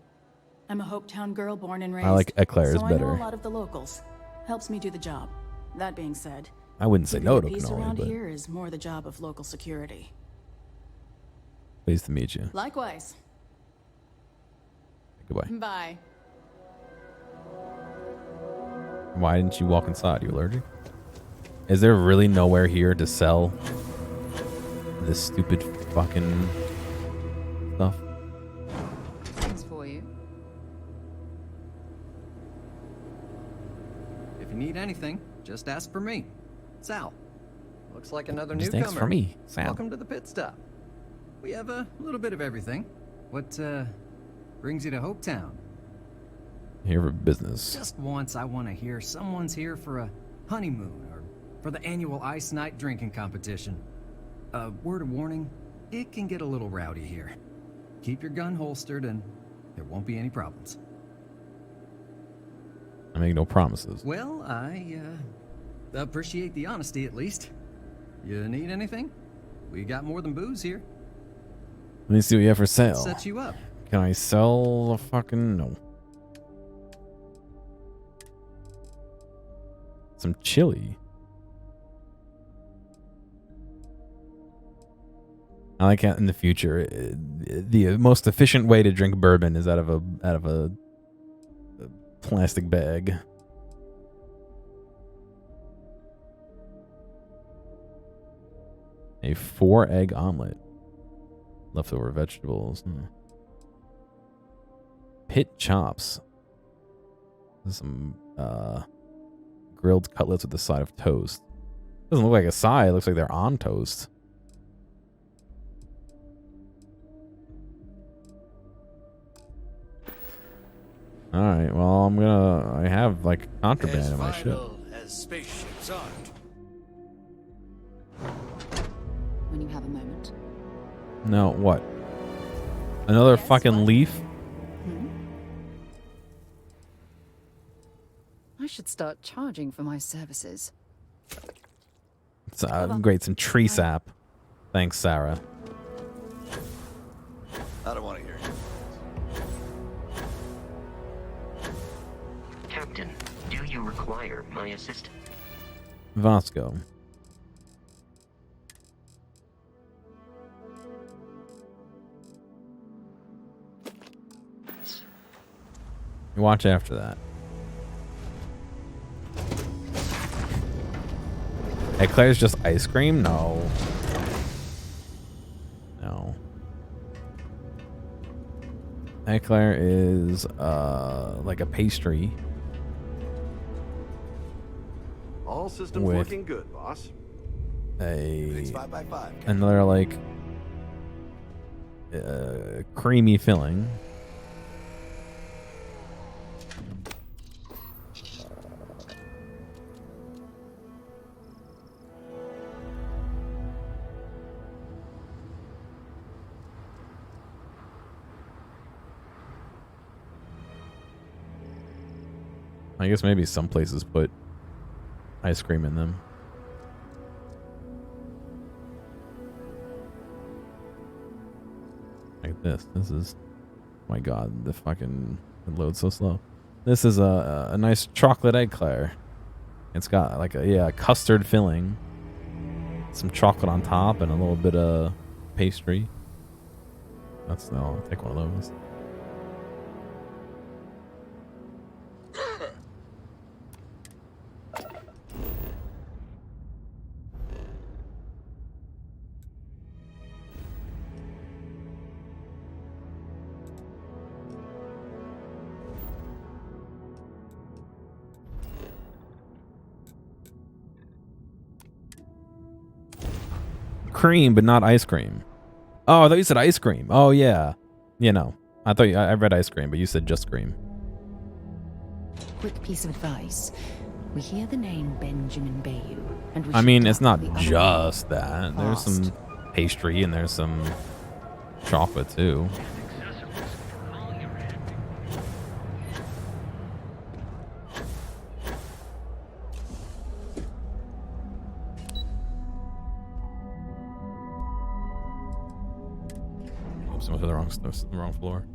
D: I'm a Hopetown girl born and raised.
A: I like eclairs
D: so I
A: better.
D: know a lot of the locals. Helps me do the job. That being said,
A: I wouldn't say no to
D: peace
A: cannoli,
D: around
A: but
D: here is more the job of local security.
A: pleased to meet you.
D: Likewise.
A: Goodbye.
D: Bye.
A: Why didn't you walk inside? You allergic? Is there really nowhere here to sell this stupid fucking stuff?
U: Things for you. If you need anything, just ask for me. Sal. Looks like another
A: Just
U: newcomer.
A: ask for me, Sal.
U: Welcome to the pit stop. We have a little bit of everything. What
C: brings you to Hopetown?
A: Here for business.
C: Just once I want to hear someone's here for a honeymoon or for the annual Ice Night drinking competition. A word of warning, it can get a little rowdy here. Keep your gun holstered and there won't be any problems.
A: I make no promises.
C: Well, I appreciate the honesty at least. You need anything? We got more than booze here.
A: Let me see what you have for sale.
C: Set you up.
A: Can I sell the fucking... No. Some chili. I like how in the future, the most efficient way to drink bourbon is out of a plastic bag. A 4-egg omelet. Leftover vegetables. Pit chops. Some grilled cutlets with a side of toast. Doesn't look like a side. It looks like they're on toast. All right. Well, I have like contraband in my ship.
V: As spaceships are.
D: When you have a moment.
A: No, what? Another fucking leaf?
D: I should start charging for my services.
A: It's great. Some tree sap. Thanks, Sarah.
V: I don't want to hear you.
G: Captain, do you require my assistance?
A: Vasco. Watch after that. Eclair's just ice cream? No. No. Eclair is like a pastry.
H: All systems
A: with
H: working good, boss. Fix 5x5.
A: Another like creamy filling. I guess maybe some places put ice cream in them. Like this. This is... Oh my god, the fucking... It loads so slow. This is a nice chocolate eclair. It's got like a custard filling. Some chocolate on top and a little bit of pastry. I'll take one of those. Cream, but not ice cream. Oh, I thought you said ice cream. Oh, yeah. You know, I thought I read ice cream, but you said just cream.
D: Quick piece of advice. We hear the name Benjamin Bayou, and we
A: I mean, it's not just that. There's some pastry and there's some chocolate, too. Oops, I went to the wrong floor.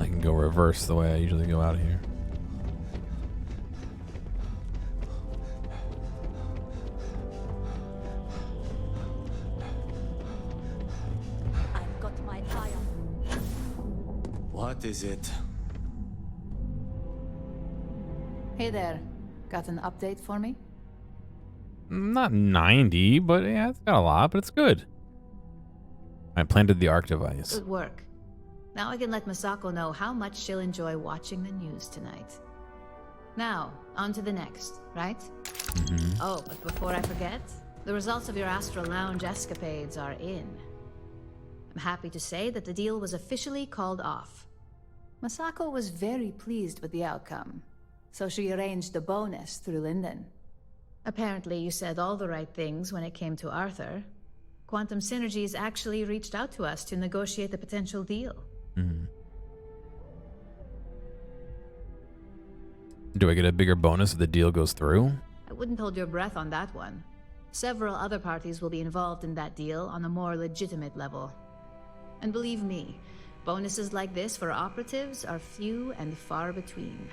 A: I can go reverse the way I usually go out of here.
B: I've got my eye on.
V: What is it?
K: Hey there. Got an update for me?
A: Not 90, but yeah, it's got a lot, but it's good. I planted the arc device.
K: Good work. Now I can let Masako know how much she'll enjoy watching the news tonight. Now, on to the next, right? Oh, but before I forget, the results of your Astral Lounge escapades are in. I'm happy to say that the deal was officially called off. Masako was very pleased with the outcome, so she arranged the bonus through Linden. Apparently, you said all the right things when it came to Arthur. Quantum Synergies actually reached out to us to negotiate the potential deal.
A: Do I get a bigger bonus if the deal goes through?
K: I wouldn't hold your breath on that one. Several other parties will be involved in that deal on a more legitimate level. And believe me, bonuses like this for operatives are few and far between.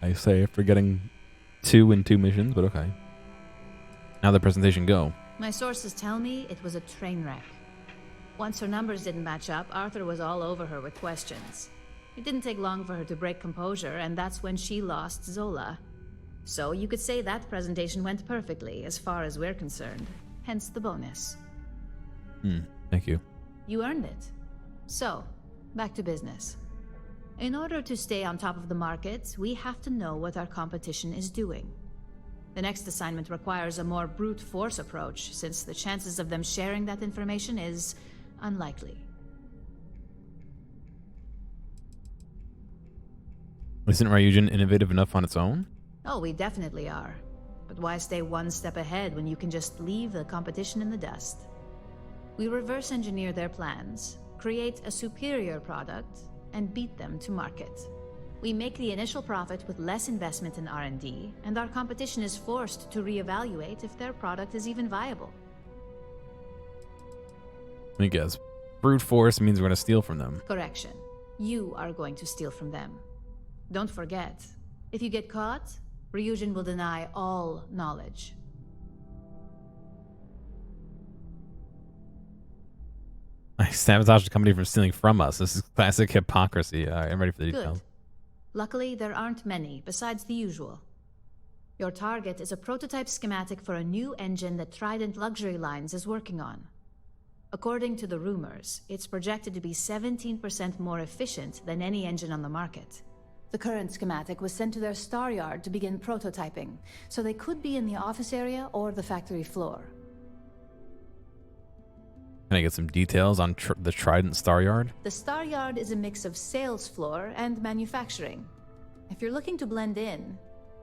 A: I say after getting 2 in 2 missions, but okay. Now the presentation go.
K: My sources tell me it was a train wreck. Once her numbers didn't match up, Arthur was all over her with questions. It didn't take long for her to break composure, and that's when she lost Zola. So you could say that presentation went perfectly, as far as we're concerned. Hence the bonus.
A: Thank you.
K: You earned it. So, back to business. In order to stay on top of the market, we have to know what our competition is doing. The next assignment requires a more brute force approach, since the chances of them sharing that information is unlikely.
A: Isn't Ryujin innovative enough on its own?
K: Oh, we definitely are. But why stay one step ahead when you can just leave the competition in the dust? We reverse engineer their plans, create a superior product, and beat them to market. We make the initial profit with less investment in R&D, and our competition is forced to reevaluate if their product is even viable.
A: Let me guess. Brute force means we're going to steal from them.
K: Correction. You are going to steal from them. Don't forget, if you get caught, Ryujin will deny all knowledge.
A: I sabotage the company from stealing from us. This is classic hypocrisy. I'm ready for the details.
K: Good. Luckily, there aren't many, besides the usual. Your target is a prototype schematic for a new engine that Trident Luxury Lines is working on. According to the rumors, it's projected to be 17% more efficient than any engine on the market. The current schematic was sent to their Star Yard to begin prototyping, so they could be in the office area or the factory floor.
A: Can I get some details on the Trident Star Yard?
K: The Star Yard is a mix of sales floor and manufacturing. If you're looking to blend in,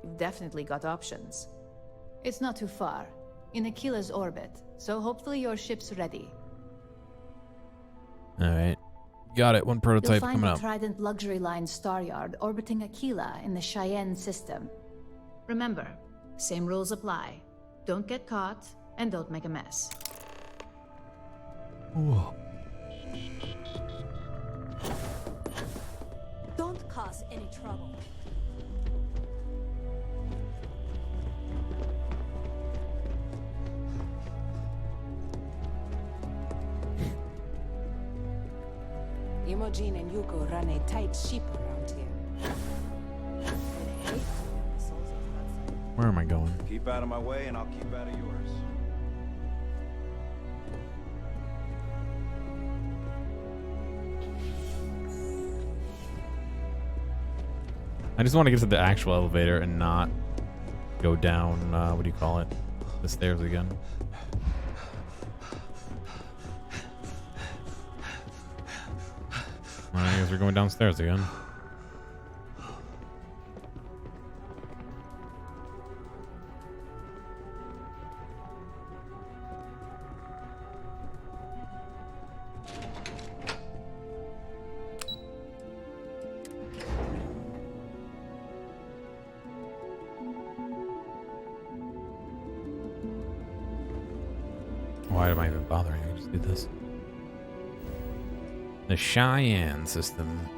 K: you've definitely got options. It's not too far, in Aquila's orbit, so hopefully your ship's ready.
A: Alright. Got it. One prototype coming
K: You'll
A: up.
K: find the Trident Luxury Line Star Yard orbiting Aquila in the Cheyenne system. Remember, same rules apply. Don't get caught, and don't make a mess.
A: Whoa.
M: Don't cause any trouble. Imogen and Yuko run a tight ship around here.
A: Where am I going?
H: Keep out of my way and I'll keep out of yours.
A: I just want to get to the actual elevator and not go down, what do you call it? The stairs again. Well, I guess we're going downstairs again. Why am I even bothering? I just did this. The Cheyenne system.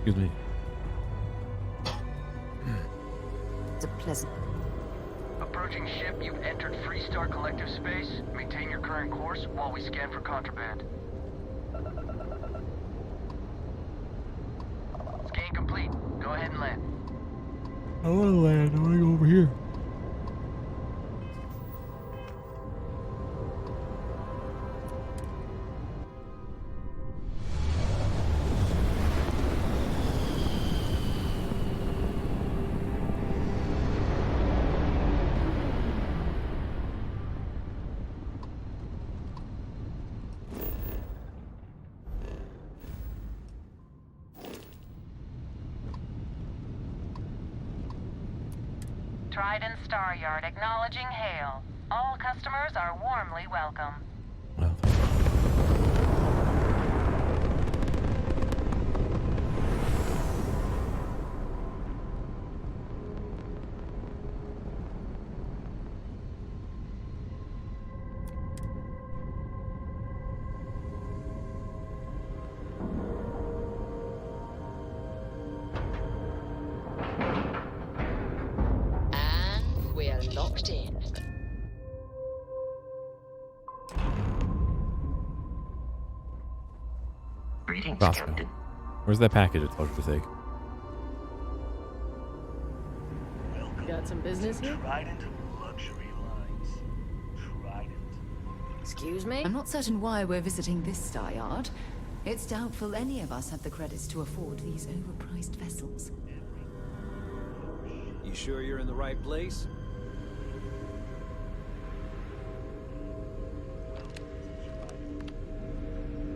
A: Excuse me.
E: It's a pleasant.
R: Approaching ship, you've entered Freestar Collective Space. Maintain your current course while we scan for contraband. Scan complete. Go ahead and land.
A: I want to land. I want to go over here.
W: Trident Star Yard acknowledging hail. All customers are warmly welcome.
N: We're locked in.
R: Greetings,
A: Roscoe.
R: Captain.
A: Where's that package it's supposed to take?
B: Got some business here?
L: Trident luxury lines. Trident.
D: Excuse me? I'm not certain why we're visiting this star yard. It's doubtful any of us have the credits to afford these overpriced vessels.
I: You sure you're in the right place?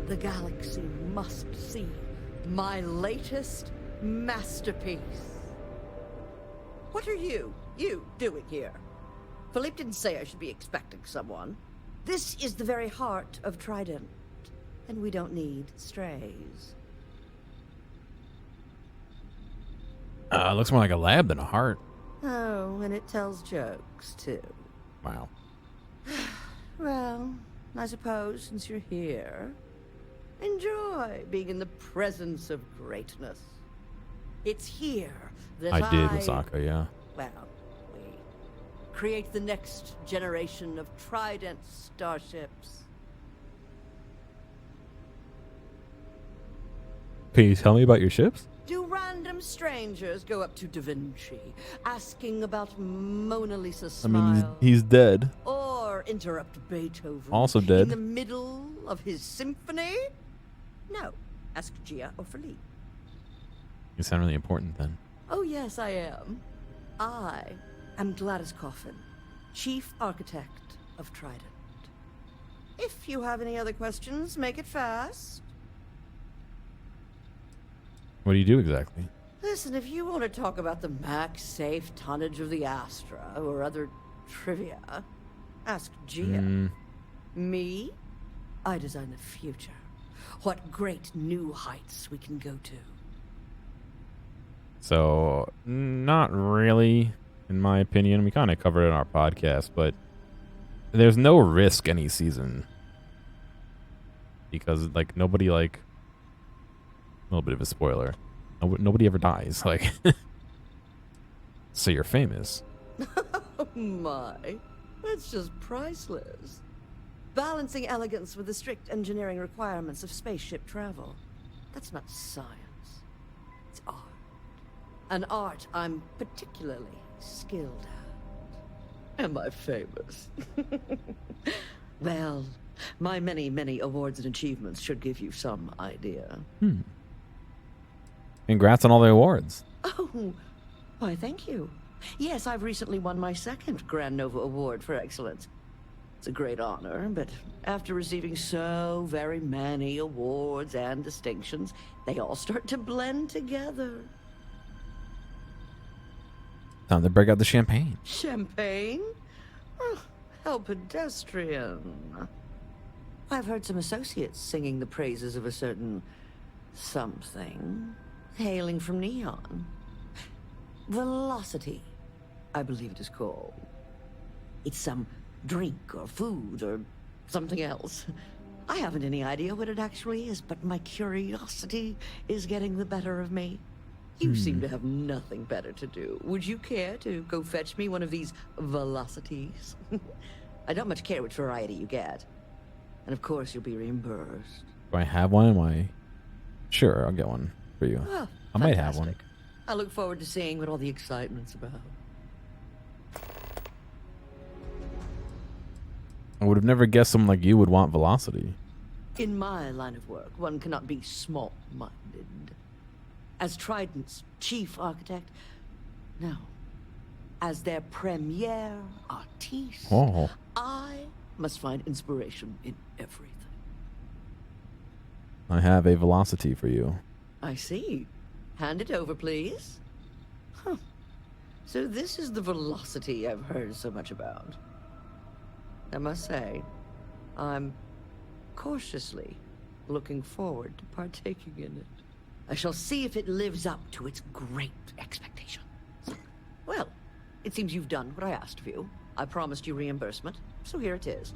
E: The galaxy must see my latest masterpiece. What are you doing here? Philippe didn't say I should be expecting someone. This is the very heart of Trident, and we don't need strays.
A: Looks more like a lab than a heart.
E: Oh, and it tells jokes, too.
A: Wow.
E: Well, I suppose since you're here, enjoy being in the presence of greatness. It's here that
A: I did, Wasaka, yeah.
E: Well, we create the next generation of Trident starships.
A: Can you tell me about your ships?
E: Do random strangers go up to Da Vinci, asking about Mona Lisa's smile?
A: I mean, he's dead.
E: Or interrupt Beethoven
A: Also dead.
E: in the middle of his symphony? No. Ask Gia or Philippe.
A: You sound really important then.
E: Oh, yes, I am. I am Gladys Coffin, Chief Architect of Trident. If you have any other questions, make it fast.
A: What do you do exactly?
E: Listen, if you want to talk about the max safe tonnage of the Astra or other trivia, ask Gia. Me? I design the future. What great new heights we can go to.
A: So, not really, in my opinion. We kind of covered it in our podcast, but there's no risk any season. Because, like, nobody, like... A little bit of a spoiler. Nobody ever dies. Like, so you're famous.
E: Oh my, that's just priceless. Balancing elegance with the strict engineering requirements of spaceship travel. That's not science. It's art. An art I'm particularly skilled at. Am I famous? Well, my many, many awards and achievements should give you some idea.
A: Congrats on all the awards.
E: Oh, why, thank you. Yes, I've recently won my second Grand Nova Award for excellence. It's a great honor, but after receiving so very many awards and distinctions, they all start to blend together.
A: Time to break out the champagne.
E: Champagne? Oh, how pedestrian. I've heard some associates singing the praises of a certain something hailing from Neon. Velocity, I believe it is called. It's some drink or food or something else. I haven't any idea what it actually is, but my curiosity is getting the better of me. You seem to have nothing better to do. Would you care to go fetch me one of these velocities? I don't much care which variety you get. And of course, you'll be reimbursed.
A: Do I have one? Am I? Sure, I'll get one for you.
E: Oh,
A: I might have one.
E: I look forward to seeing what all the excitement's about.
A: I would have never guessed someone like you would want velocity.
E: In my line of work, one cannot be small-minded. As Trident's chief architect, no. As their premier artiste, I must find inspiration in everything.
A: I have a velocity for you.
E: I see. Hand it over, please. Huh. So this is the velocity I've heard so much about. I must say, I'm cautiously looking forward to partaking in it. I shall see if it lives up to its great expectations. Well, it seems you've done what I asked of you. I promised you reimbursement, so here it is.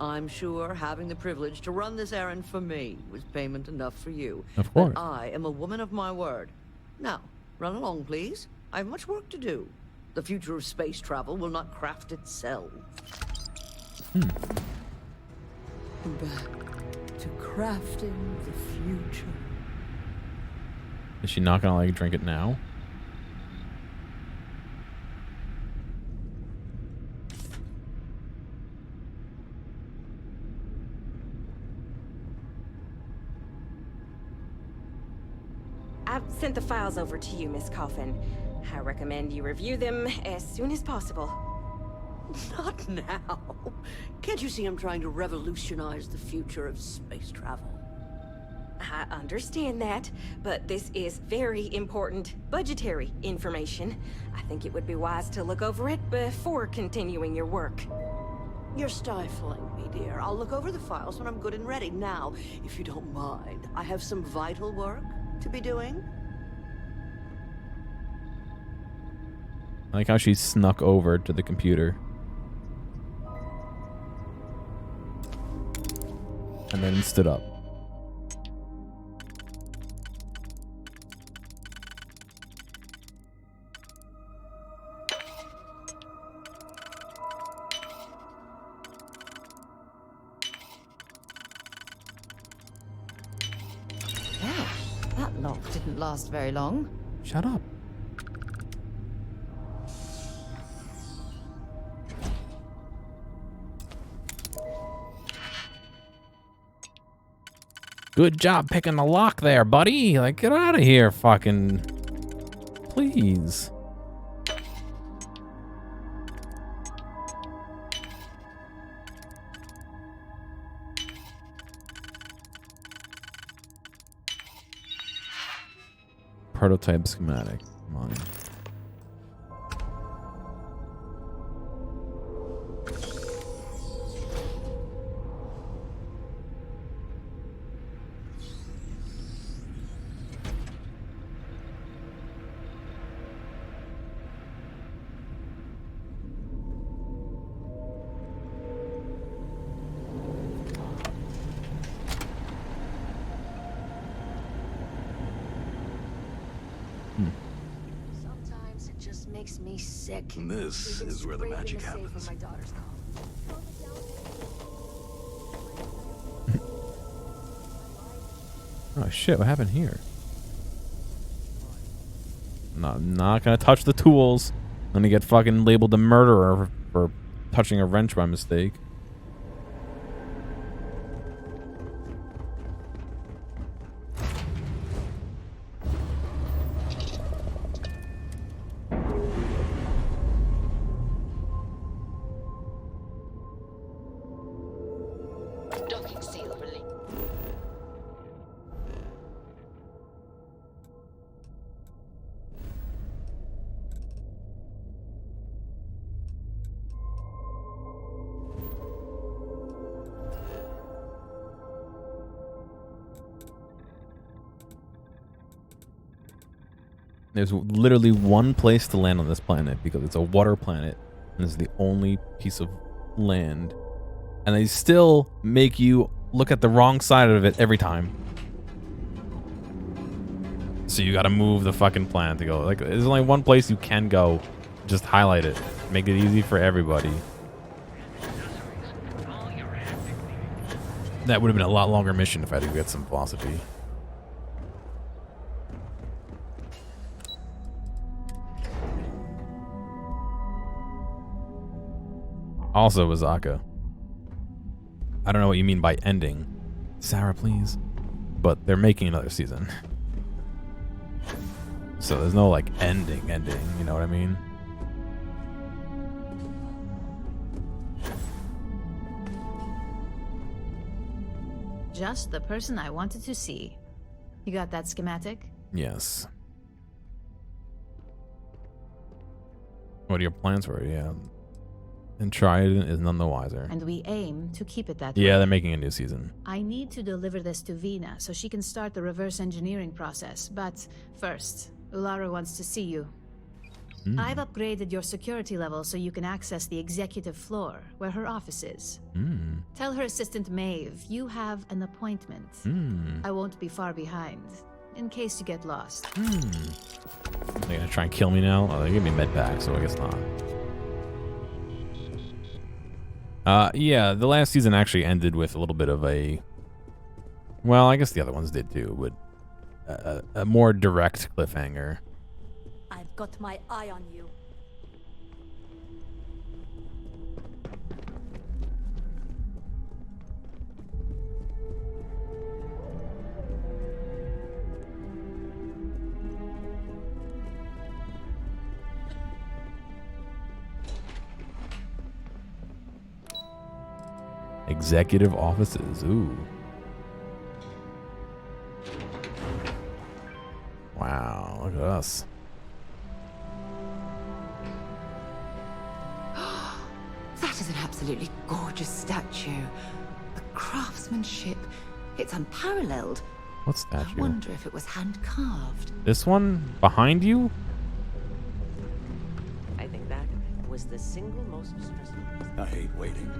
E: I'm sure having the privilege to run this errand for me was payment enough for you.
A: Of course.
E: But I am a woman of my word. Now, run along, please. I have much work to do. The future of space travel will not craft itself. Back to crafting the future.
A: Is she not gonna like drink it now?
P: I've sent the files over to you, Miss Coffin. I recommend you review them as soon as possible.
E: Not now. Can't you see I'm trying to revolutionize the future of space travel?
P: I understand that, but this is very important budgetary information. I think it would be wise to look over it before continuing your work.
E: You're stifling me, dear. I'll look over the files when I'm good and ready. Now, if you don't mind, I have some vital work to be doing.
A: I like how she snuck over to the computer. And then stood up.
D: Well, that lock didn't last very long.
A: Shut up. Good job picking the lock there, buddy. Like, get out of here, fucking. Please. Prototype schematic. Come on.
S: Sometimes it just makes me sick.
V: And this is where the magic happens.
S: My daughter's call.
A: Oh shit, what happened here? Not gonna touch the tools. I'm gonna get fucking labeled a murderer for touching a wrench by mistake.
S: Docking seal released.
A: There's literally one place to land on this planet because it's a water planet and this is the only piece of land. And they still make you look at the wrong side of it every time. So you gotta move the fucking plan to go. Like, there's only one place you can go. Just highlight it. Make it easy for everybody. That would have been a lot longer mission if I had to get some philosophy. Also, Azaka. I don't know what you mean by ending. Sarah, please. But they're making another season. So there's no, like, ending, you know what I mean?
K: Just the person I wanted to see. You got that schematic?
A: Yes. What are your plans for it? Yeah. And Trident is none the wiser.
K: And we aim to keep it that way.
A: Yeah, they're making a new season.
K: I need to deliver this to Vina so she can start the reverse engineering process. But first, Ularu wants to see you. I've upgraded your security level so you can access the executive floor, where her office is. Tell her assistant Maeve you have an appointment. I won't be far behind, in case you get lost.
A: They're gonna try and kill me now? Oh, they give me med pack, so I guess not. Yeah, the last season actually ended with a little bit of a... Well, I guess the other ones did too, but a more direct cliffhanger.
O: I've got my eye on you.
A: Executive offices, ooh. Wow, look at us.
Q: That is an absolutely gorgeous statue. The craftsmanship, it's unparalleled.
A: What statue?
Q: I wonder if it was hand-carved.
A: This one? Behind you?
T: I think that was the single most stressful.
J: I hate waiting.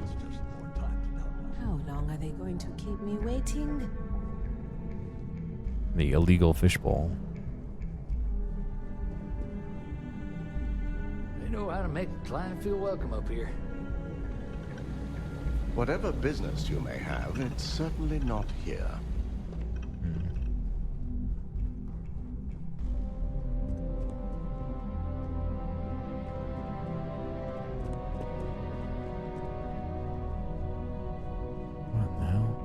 J: It's just more time to know.
T: How long are they going to keep me waiting?
A: The illegal fishbowl.
X: They know how to make a client feel welcome up here.
H: Whatever business you may have, it's certainly not here.
A: What the hell?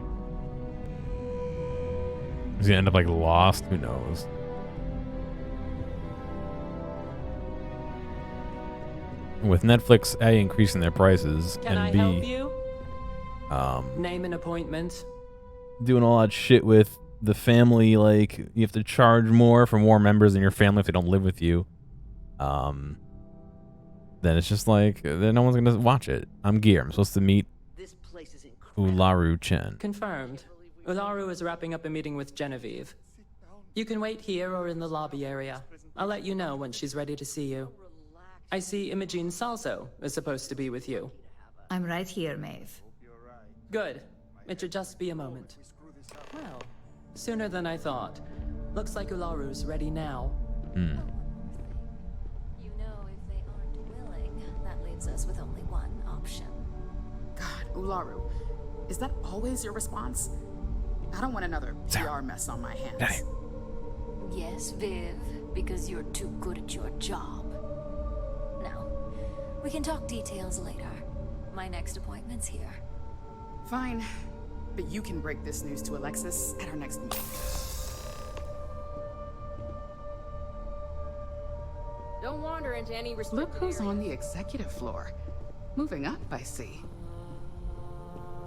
A: Is he end up like lost? Who knows? With Netflix A increasing their prices
F: Can I
A: and B
F: help you? Name an appointment.
A: doing all that shit with the family, like you have to charge more for more members in your family if they don't live with you. Then it's just like then no one's gonna watch it. I'm Gear. I'm supposed to meet Ularu Chen.
F: Confirmed. Ularu is wrapping up a meeting with Genevieve. You can wait here or in the lobby area. I'll let you know when she's ready to see you. I see Imogene Salso is supposed to be with you.
K: I'm right here, Maeve.
F: Good. It should just be a moment. Well, sooner than I thought. Looks like Ularu's ready now.
D: You know, if they aren't willing, that leaves us with only one option.
Y: God, Ularu, is that always your response? I don't want another PR mess on my hands.
D: Yes, Viv, because you're too good at your job. Now, we can talk details later. My next appointment's here.
Y: Fine, but you can break this news to Alexis at our next meeting.
P: Don't wander into any
Y: Look
P: restricted
Y: who's on the executive floor. Moving up, I see.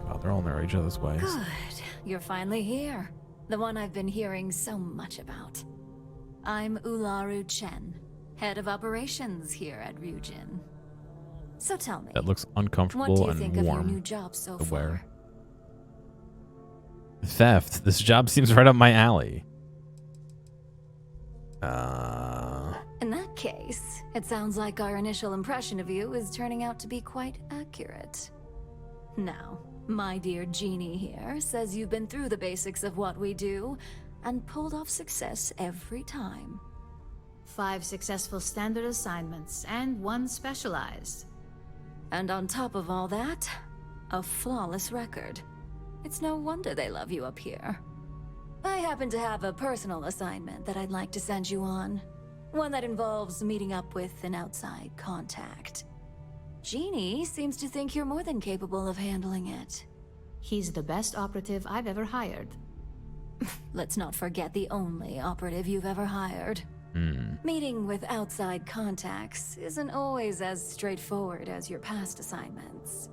A: Oh, they're all in each other's ways.
D: Good. You're finally here. The one I've been hearing so much about. I'm Ularu Chen, head of operations here at Ryujin. So tell me,
A: That looks uncomfortable
D: what do you
A: and
D: think of your
A: warm
D: new job so
A: to
D: far?
A: wear. Theft. This job seems right up my alley.
D: In that case, it sounds like our initial impression of you is turning out to be quite accurate. Now, My dear Jeannie here says you've been through the basics of what we do and pulled off success every time.
K: 5 successful standard assignments and 1 specialized.
D: And on top of all that, a flawless record. It's no wonder they love you up here. I happen to have a personal assignment that I'd like to send you on. One that involves meeting up with an outside contact. Jeannie seems to think you're more than capable of handling it.
K: He's the best operative I've ever hired.
D: Let's not forget the only operative you've ever hired. Meeting with outside contacts isn't always as straightforward as your past assignments.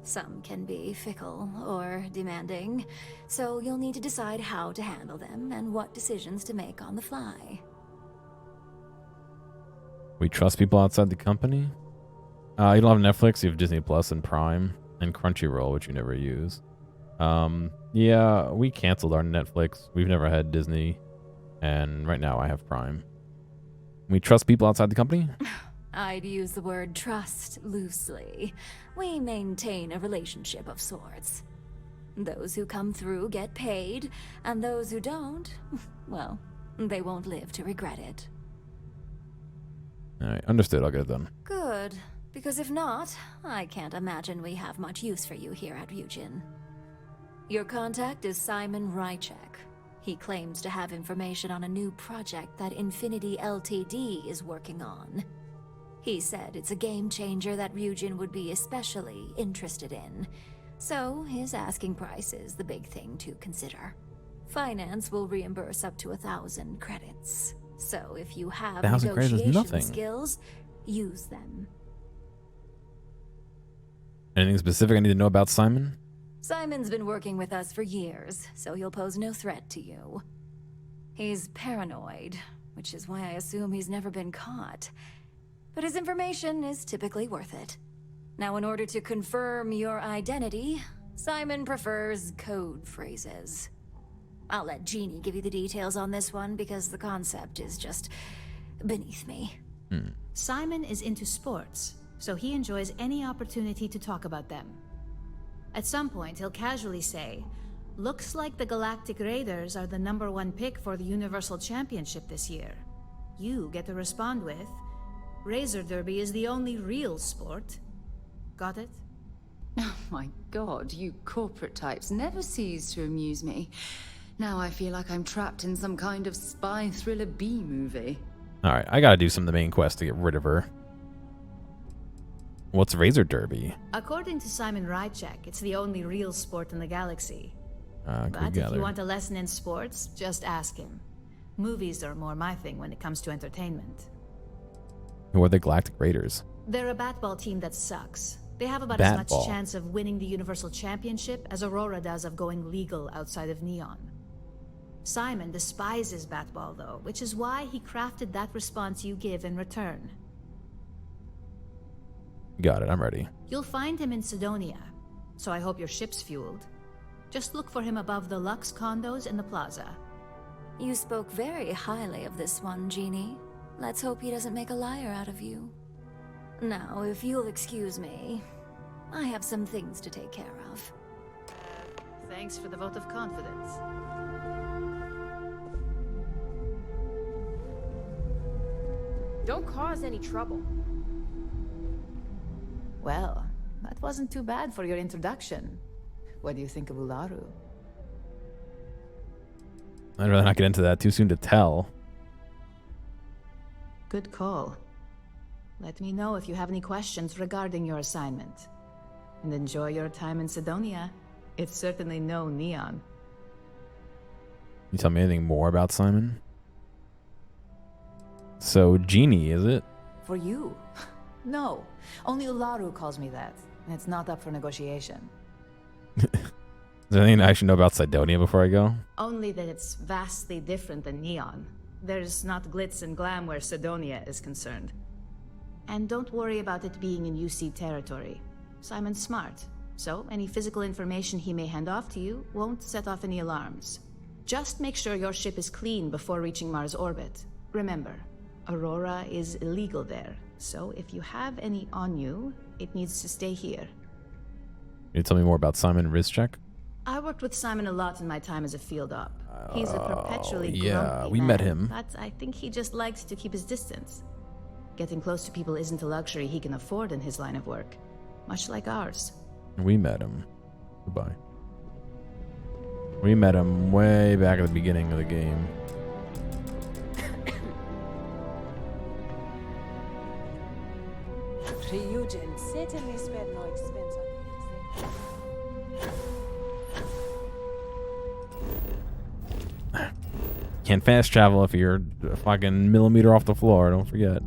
D: Some can be fickle or demanding, so you'll need to decide how to handle them and what decisions to make on the fly.
A: We trust people outside the company? You don't have Netflix, you have Disney Plus and Prime, and Crunchyroll, which you never use. Yeah, we canceled our Netflix. We've never had Disney, and right now I have Prime. We trust people outside the company?
D: I'd use the word trust loosely. We maintain a relationship of sorts. Those who come through get paid, and those who don't, well, they won't live to regret it.
A: Alright, understood. I'll get it done.
D: Good, because if not, I can't imagine we have much use for you here at Ryujin. Your contact is Simon Rychek. He claims to have information on a new project that Infinity Ltd. Is working on. He said it's a game changer that Ryujin would be especially interested in, so his asking price is the big thing to consider. Finance will reimburse up to 1,000 credits, so if you have
A: 1,000 credits is
D: negotiation
A: nothing.
D: skills, use them.
A: Anything specific I need to know about Simon?
D: Simon's been working with us for years, so he'll pose no threat to you. He's paranoid, which is why I assume he's never been caught. But his information is typically worth it. Now, in order to confirm your identity, Simon prefers code phrases. I'll let Jeannie give you the details on this one because the concept is just beneath me.
K: Simon is into sports, so he enjoys any opportunity to talk about them. At some point, he'll casually say, "Looks like the Galactic Raiders are the #1 pick for the Universal Championship this year." You get to respond with, "Razor Derby is the only real sport." Got it?
Q: Oh my god, you corporate types never cease to amuse me. Now I feel like I'm trapped in some kind of spy thriller B movie.
A: Alright, I gotta do some of the main quests to get rid of her. What's Razor Derby?
K: According to Simon Rychek, it's the only real sport in the galaxy.
A: Good
K: But if
A: gather.
K: you want a lesson in sports, just ask him. Movies are more my thing when it comes to entertainment.
A: Who are the Galactic Raiders?
K: They're a batball team that sucks. They have about
A: Batball.
K: as much chance of winning the Universal Championship as Aurora does of going legal outside of Neon. Simon despises batball, though, which is why he crafted that response you give in return.
A: Got it, I'm ready.
K: You'll find him in Sidonia, so I hope your ship's fueled. Just look for him above the Lux condos in the plaza.
D: You spoke very highly of this one, Jeannie. Let's hope he doesn't make a liar out of you. Now, if you'll excuse me, I have some things to take care of.
K: Thanks for the vote of confidence.
B: Don't cause any trouble.
K: Well, that wasn't too bad for your introduction. What do you think of Ularu?
A: I'd rather not get into that. Too soon to tell.
K: Good call. Let me know if you have any questions regarding your assignment. And enjoy your time in Sidonia. It's certainly no Neon.
A: You tell me anything more about Simon? So, Jeannie, is it?
K: For you? No. Only Ularu calls me that. And it's not up for negotiation.
A: Is there anything I should know about Sidonia before I go?
K: Only that it's vastly different than Neon. There's not glitz and glam where Sidonia is concerned. And don't worry about it being in UC territory. Simon's smart, so any physical information he may hand off to you won't set off any alarms. Just make sure your ship is clean before reaching Mars orbit. Remember, Aurora is illegal there, so if you have any on you, it needs to stay here.
A: you tell me more about Simon Rizchek?
K: I worked with Simon a lot in my time as a field op. He's a perpetually
A: yeah,
K: grumpy
A: we
K: man,
A: met him.
K: but I think he just likes to keep his distance. Getting close to people isn't a luxury he can afford in his line of work, much like ours.
A: We met him. Goodbye. We met him way back at the beginning of the game.
T: Ryujin certainly spared no expense on
A: Can't fast travel if you're a fucking millimeter off the floor, don't forget.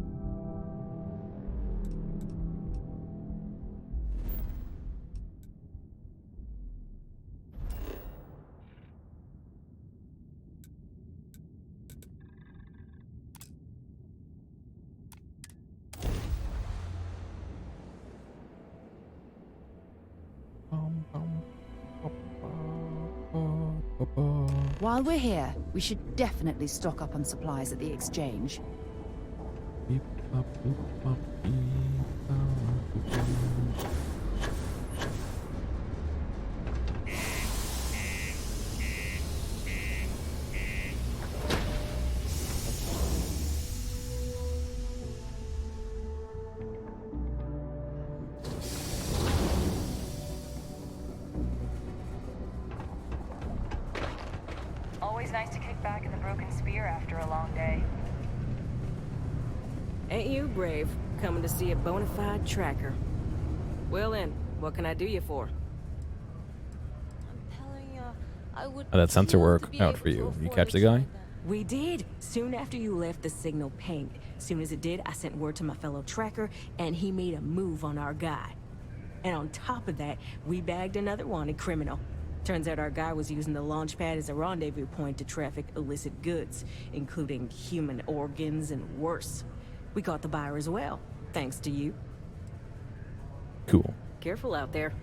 C: While we're here, we should definitely stock up on supplies at the exchange.
G: Always nice to kick back in the broken spear after a long day.
P: Ain't you brave, coming to see a bona fide tracker? Well then, what can I do you for?
A: How'd that sensor work out for you? You catch the guy?
P: We did, soon after you left the signal pinged. Soon as it did, I sent word to my fellow tracker, and he made a move on our guy. And on top of that, we bagged another wanted criminal. Turns out our guy was using the launch pad as a rendezvous point to traffic illicit goods, including human organs and worse. We caught the buyer as well, thanks to you.
A: Cool.
P: Careful out there.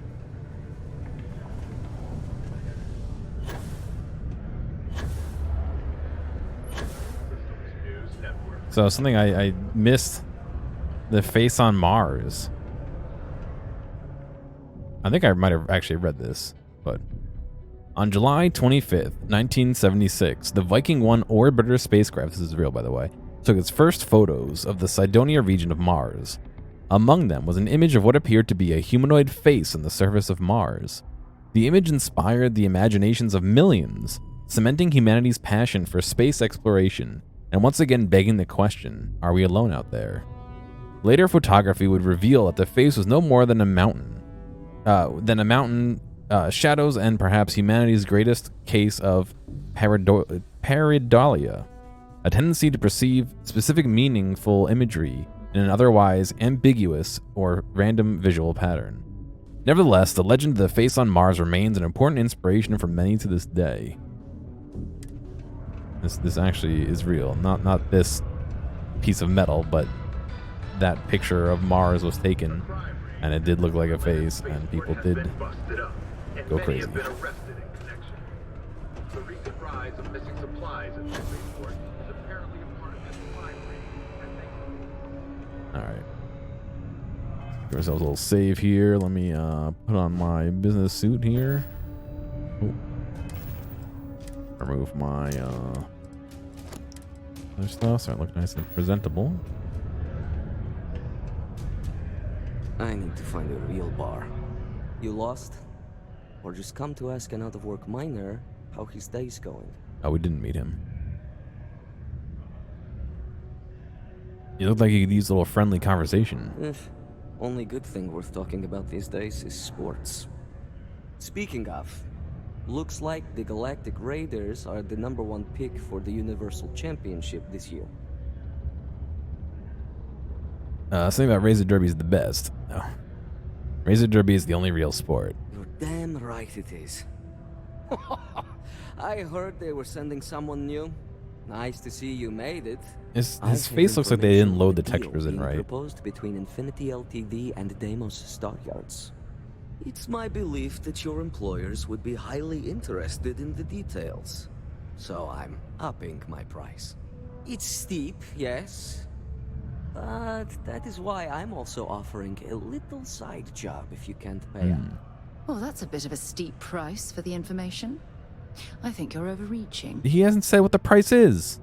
A: So something I missed, the face on Mars. I think I might have actually read this, but on July 25th, 1976, the Viking 1 orbiter spacecraft, this is real by the way, took its first photos of the Cydonia region of Mars. Among them was an image of what appeared to be a humanoid face on the surface of Mars. The image inspired the imaginations of millions, cementing humanity's passion for space exploration, and once again begging the question, are we alone out there? Later photography would reveal that the face was no more than a mountain, shadows, and perhaps humanity's greatest case of pareidolia, a tendency to perceive specific meaningful imagery in an otherwise ambiguous or random visual pattern. Nevertheless, the legend of the face on Mars remains an important inspiration for many to this day. This actually is real. Not this piece of metal, but that picture of Mars was taken, and it did look like a face, and people did go crazy. Alright. Give ourselves a little save here. Let me put on my business suit here. Oh. Remove my other stuff so I look nice and presentable.
M: I need to find a real bar. You lost? Or just come to ask an out-of-work miner how his day's going?
A: Oh, we didn't meet him. You look like you could use a little friendly conversation.
M: Only good thing worth talking about these days is sports. Speaking of, looks like the Galactic Raiders are the #1 pick for the Universal Championship this year.
A: Something about Razor Derby is the best. No. Razor Derby is the only real sport.
M: You're damn right it is. I heard they were sending someone new. Nice to see you made it.
A: His face looks like they didn't load the textures in right.
M: Proposed between Infinity Ltd and Deimos Stockyards. It's my belief that your employers would be highly interested in the details. So I'm upping my price. It's steep, yes. But that is why I'm also offering a little side job if you can't pay up.
C: Oh, that's a bit of a steep price for the information. I think you're overreaching.
A: He hasn't said what the price is.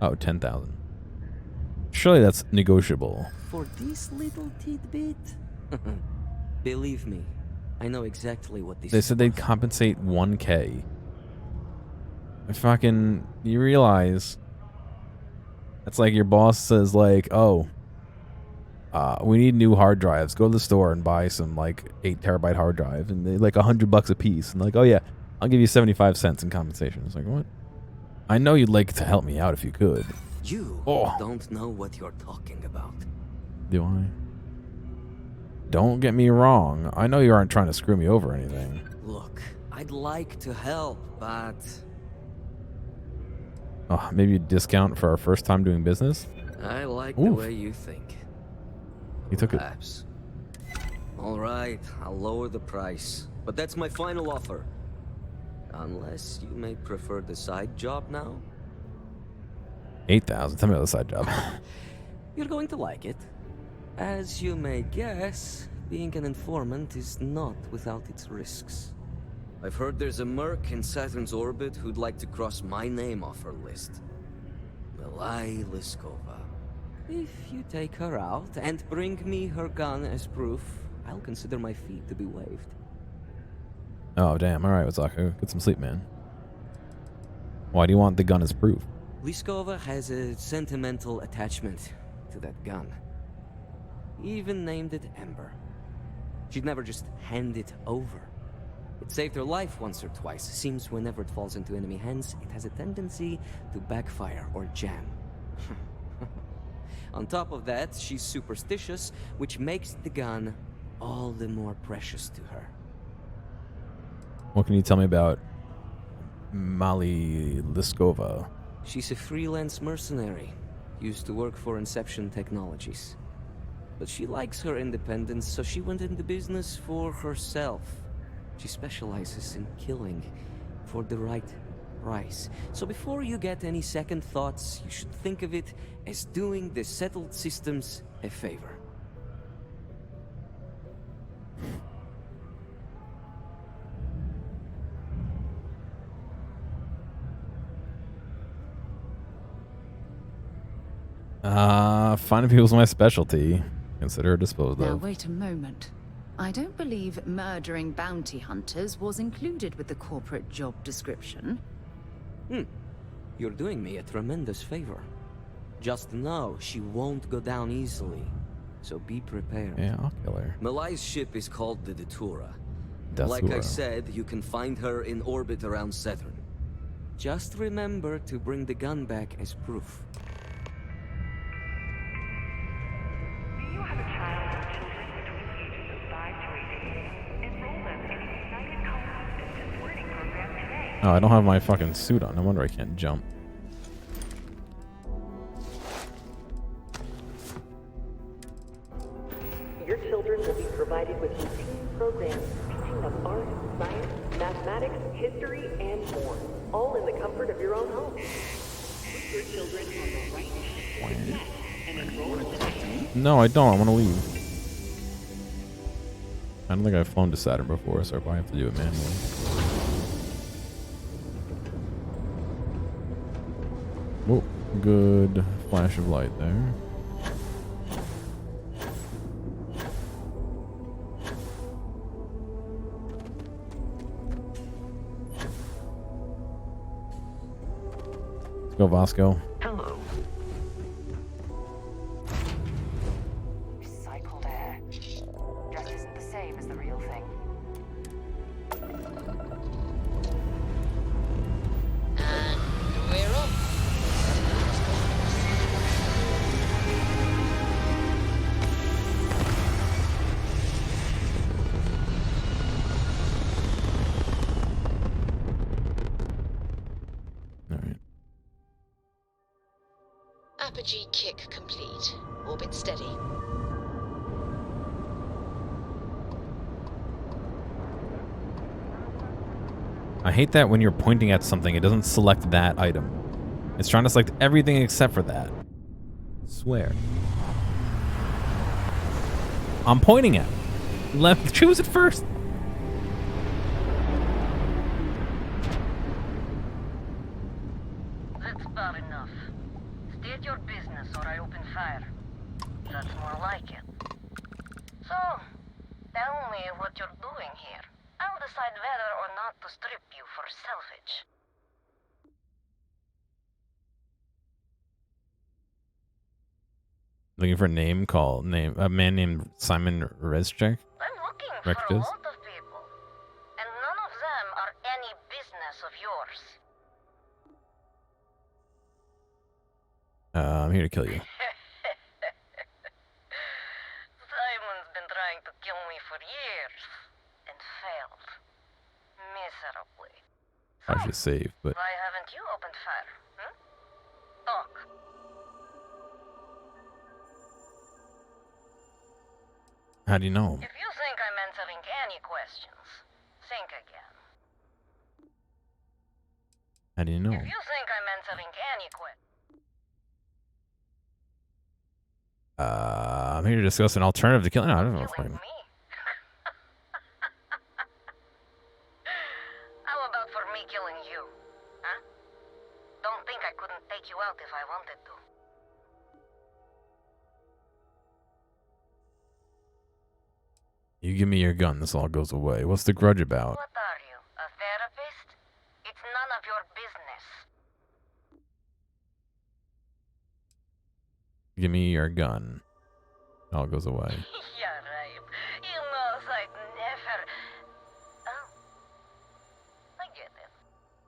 A: Oh, 10,000. Surely that's negotiable.
M: For this little tidbit? Believe me, I know exactly what this
A: They
M: is
A: said they'd
M: worth.
A: compensate 1K. Fucking, you realize that's like your boss says like, oh, we need new hard drives. Go to the store and buy some like 8 terabyte hard drive, and they're like $100 a piece. And like, oh yeah, I'll give you 75 cents in compensation. It's like, what? I know you'd like to help me out if you could.
M: You don't know what you're talking about.
A: Do I? Don't get me wrong. I know you aren't trying to screw me over or anything.
M: Look, I'd like to help, but...
A: Oh, maybe a discount for our first time doing business?
M: I like the
A: Oof.
M: way you think.
A: He took it.
M: Perhaps. All right, I'll lower the price. But that's my final offer. Unless you may prefer the side job now?
A: 8,000. Tell me about the side job.
M: You're going to like it. As you may guess, being an informant is not without its risks. I've heard there's a merc in Saturn's orbit who'd like to cross my name off her list. Milai Liskova. If you take her out and bring me her gun as proof, I'll consider my fee to be waived.
A: Oh, damn. All right, Wasaku. Get some sleep, man. Why do you want the gun as proof?
M: Liskova has a sentimental attachment to that gun. He even named it Ember. She'd never just hand it over. It saved her life once or twice. Seems whenever it falls into enemy hands, it has a tendency to backfire or jam. On top of that, she's superstitious, which makes the gun all the more precious to her.
A: What can you tell me about Mali Liskova?
M: She's a freelance mercenary, used to work for Inception Technologies. But she likes her independence, so she went into business for herself. She specializes in killing for the right price. So before you get any second thoughts, you should think of it as doing the settled systems a favor.
A: Finding people's my specialty. Consider it disposed
C: Now
A: of.
C: wait a moment. I don't believe murdering bounty hunters was included with the corporate job description.
M: You're doing me a tremendous favor. Just know she won't go down easily, so be prepared.
A: Yeah, I'll kill her.
M: Malai's ship is called the Datura.
A: Datura.
M: Like I said, you can find her in orbit around Saturn. Just remember to bring the gun back as proof.
G: Do you have a child or children between the ages of 5 to 18? Enroll them in the United Colonies Distance Learning Program today.
A: Oh, I don't have my fucking suit on. No wonder I can't jump.
L: Your children will be provided with routine programs teaching them art, science, mathematics, history, and more, all in the comfort of your own home. Put your children on the right track and enroll them.
A: No, I don't. I want to leave. I don't think I've flown to Saturn before, so I probably have to do it manually. Whoa, good flash of light there. Let's go, Vasco.
G: Hello. Recycled air. Just isn't the same as the real thing.
S: And we're off. Apogee kick complete. Orbit steady.
A: I hate that when you're pointing at something, it doesn't select that item. It's trying to select everything except for that. Swear. I'm pointing at it. Left. Choose it first.
I: That's bad enough. State your business or I open fire. That's more like it. So, tell me what you're doing here. I'll decide whether or not to strip you for salvage.
A: Looking for a name a man named Simon Rezchek.
I: I'm looking for a
A: Rectus.
I: lot of people, and none of them are any business of yours.
A: I'm here to kill you.
I: Simon's been trying to kill me for years, and failed. Miserably.
A: I should save, but
I: Why haven't you opened fire? Talk.
A: how do you know?
I: If you think I'm answering any questions, think again.
A: How do you know?
I: If you think I'm answering any questions...
A: I'm here to discuss an alternative to killing. No, I don't know.
I: How about for me killing you? Huh? Don't think I couldn't take you out if I wanted to.
A: You give me your gun, this all goes away. What's the grudge about?
I: What are you, a therapist? It's none of your business.
A: Give me your gun. It all goes away.
I: Yeah, right. You know I'd never... Oh. I get it.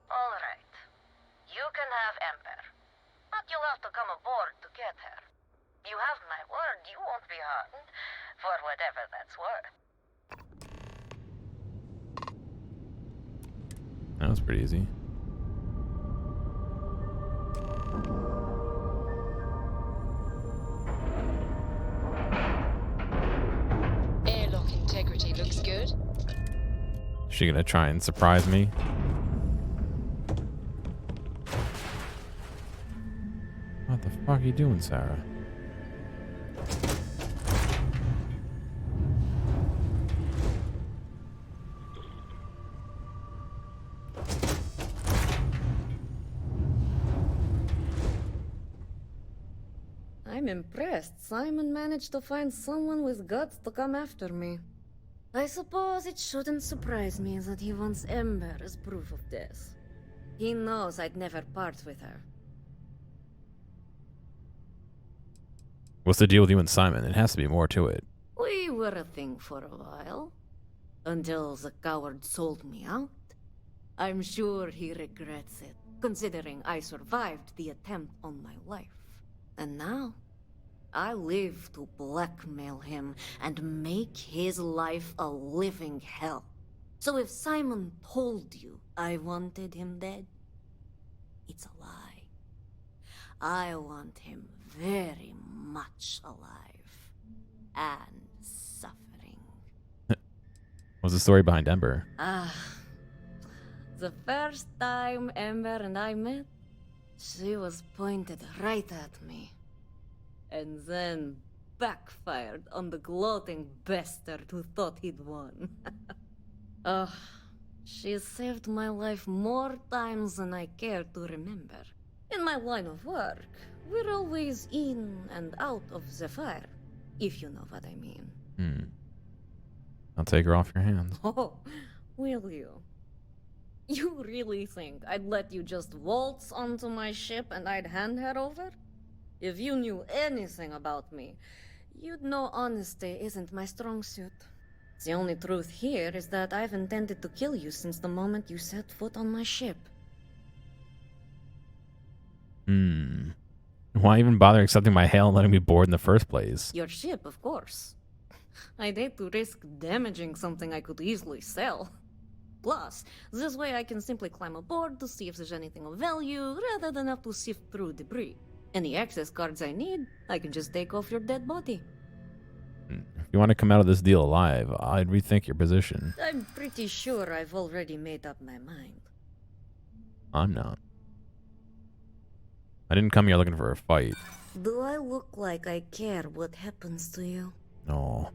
I: Alright. You can have Ember. But you'll have to come aboard to get her. You have my word you won't be harmed. For whatever that's worth.
A: That was pretty easy.
S: Airlock integrity looks good.
A: Is she gonna try and surprise me? What the fuck are you doing, Sarah?
E: I'm impressed. Simon managed to find someone with guts to come after me. I suppose it shouldn't surprise me that he wants Ember as proof of this. He knows I'd never part with her.
A: What's the deal with you and Simon? It has to be more to it.
E: We were a thing for a while. Until the coward sold me out. I'm sure he regrets it, considering I survived the attempt on my life. And now, I live to blackmail him and make his life a living hell. So if Simon told you I wanted him dead, it's a lie. I want him very much alive. And suffering.
A: What's the story behind Ember?
E: The first time Ember and I met, she was pointed right at me. And then backfired on the gloating bastard who thought he'd won. She saved my life more times than I care to remember. In my line of work, we're always in and out of the fire, if you know what I mean.
A: I'll take her off your hands.
E: Oh, will you? You really think I'd let you just waltz onto my ship and I'd hand her over? If you knew anything about me, you'd know honesty isn't my strong suit. The only truth here is that I've intended to kill you since the moment you set foot on my ship.
A: Why even bother accepting my hail and letting me board in the first place?
E: Your ship, of course. I'd hate to risk damaging something I could easily sell. Plus, this way I can simply climb aboard to see if there's anything of value, rather than have to sift through debris. Any access cards I need, I can just take off your dead body.
A: If you want to come out of this deal alive, I'd rethink your position.
E: I'm pretty sure I've already made up my mind.
A: I'm not. I didn't come here looking for a fight.
E: Do I look like I care what happens to you?
A: No.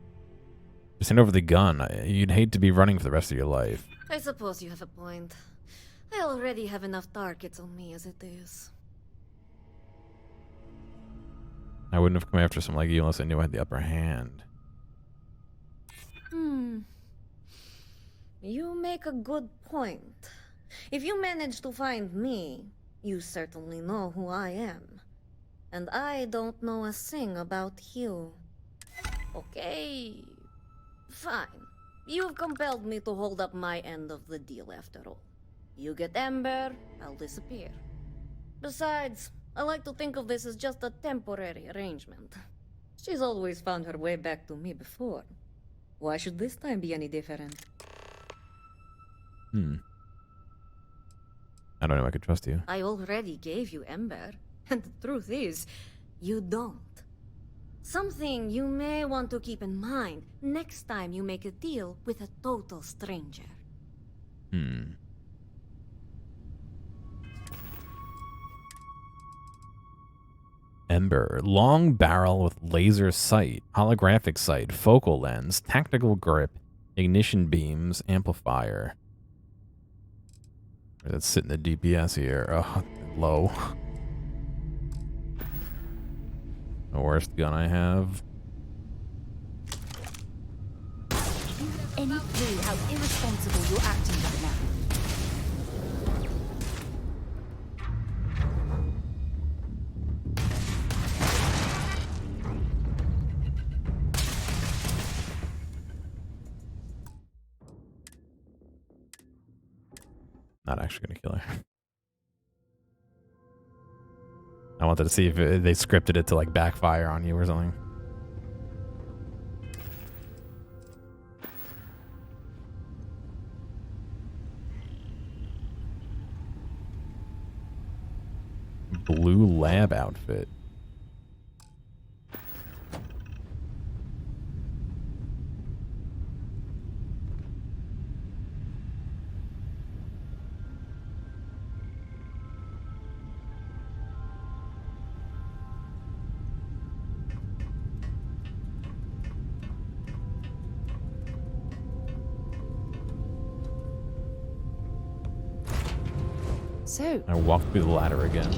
A: Just hand over the gun. You'd hate to be running for the rest of your life.
D: I suppose you have a point. I already have enough targets on me as it is.
A: I wouldn't have come after someone like you unless I knew I had the upper hand.
D: You make a good point. If you manage to find me, you certainly know who I am. And I don't know a thing about you. Okay. Fine. You've compelled me to hold up my end of the deal after all. You get Ember, I'll disappear. Besides, I like to think of this as just a temporary arrangement. She's always found her way back to me before. Why should this time be any different?
A: I don't know if I could trust you.
D: I already gave you Ember, and the truth is, you don't. Something you may want to keep in mind next time you make a deal with a total stranger.
A: Ember. Long barrel with laser sight, holographic sight, focal lens, tactical grip, ignition beams, amplifier. That's sitting the DPS here. Oh, low. The worst gun I have.
O: Any clue how irresponsible you're acting right now?
A: Not actually gonna kill her. I wanted to see if they scripted it to like backfire on you or something. Blue lab outfit.
Q: So,
A: I walked through the ladder again.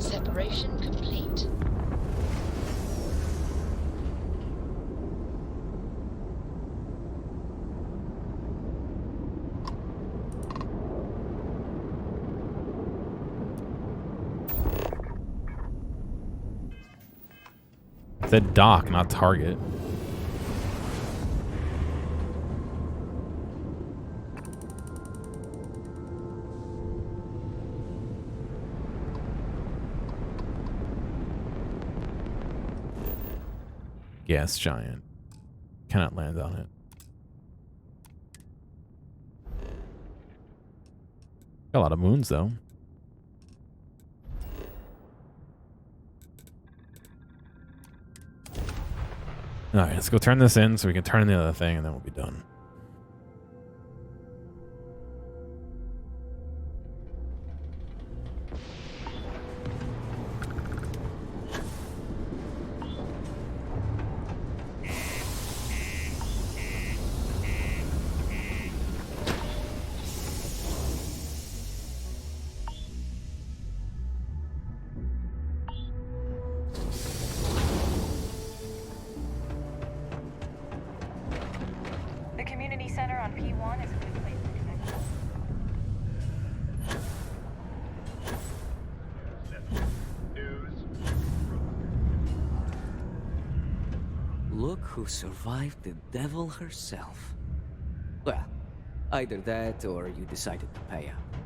S: Separation complete.
A: It said dock, not target. Gas giant. Cannot land on it. Got a lot of moons though. Alright, let's go turn this in so we can turn in the other thing and then we'll be done.
G: The community center on P1 is a good place to connect.
M: Look who survived the devil herself. Well, either that or you decided to pay up.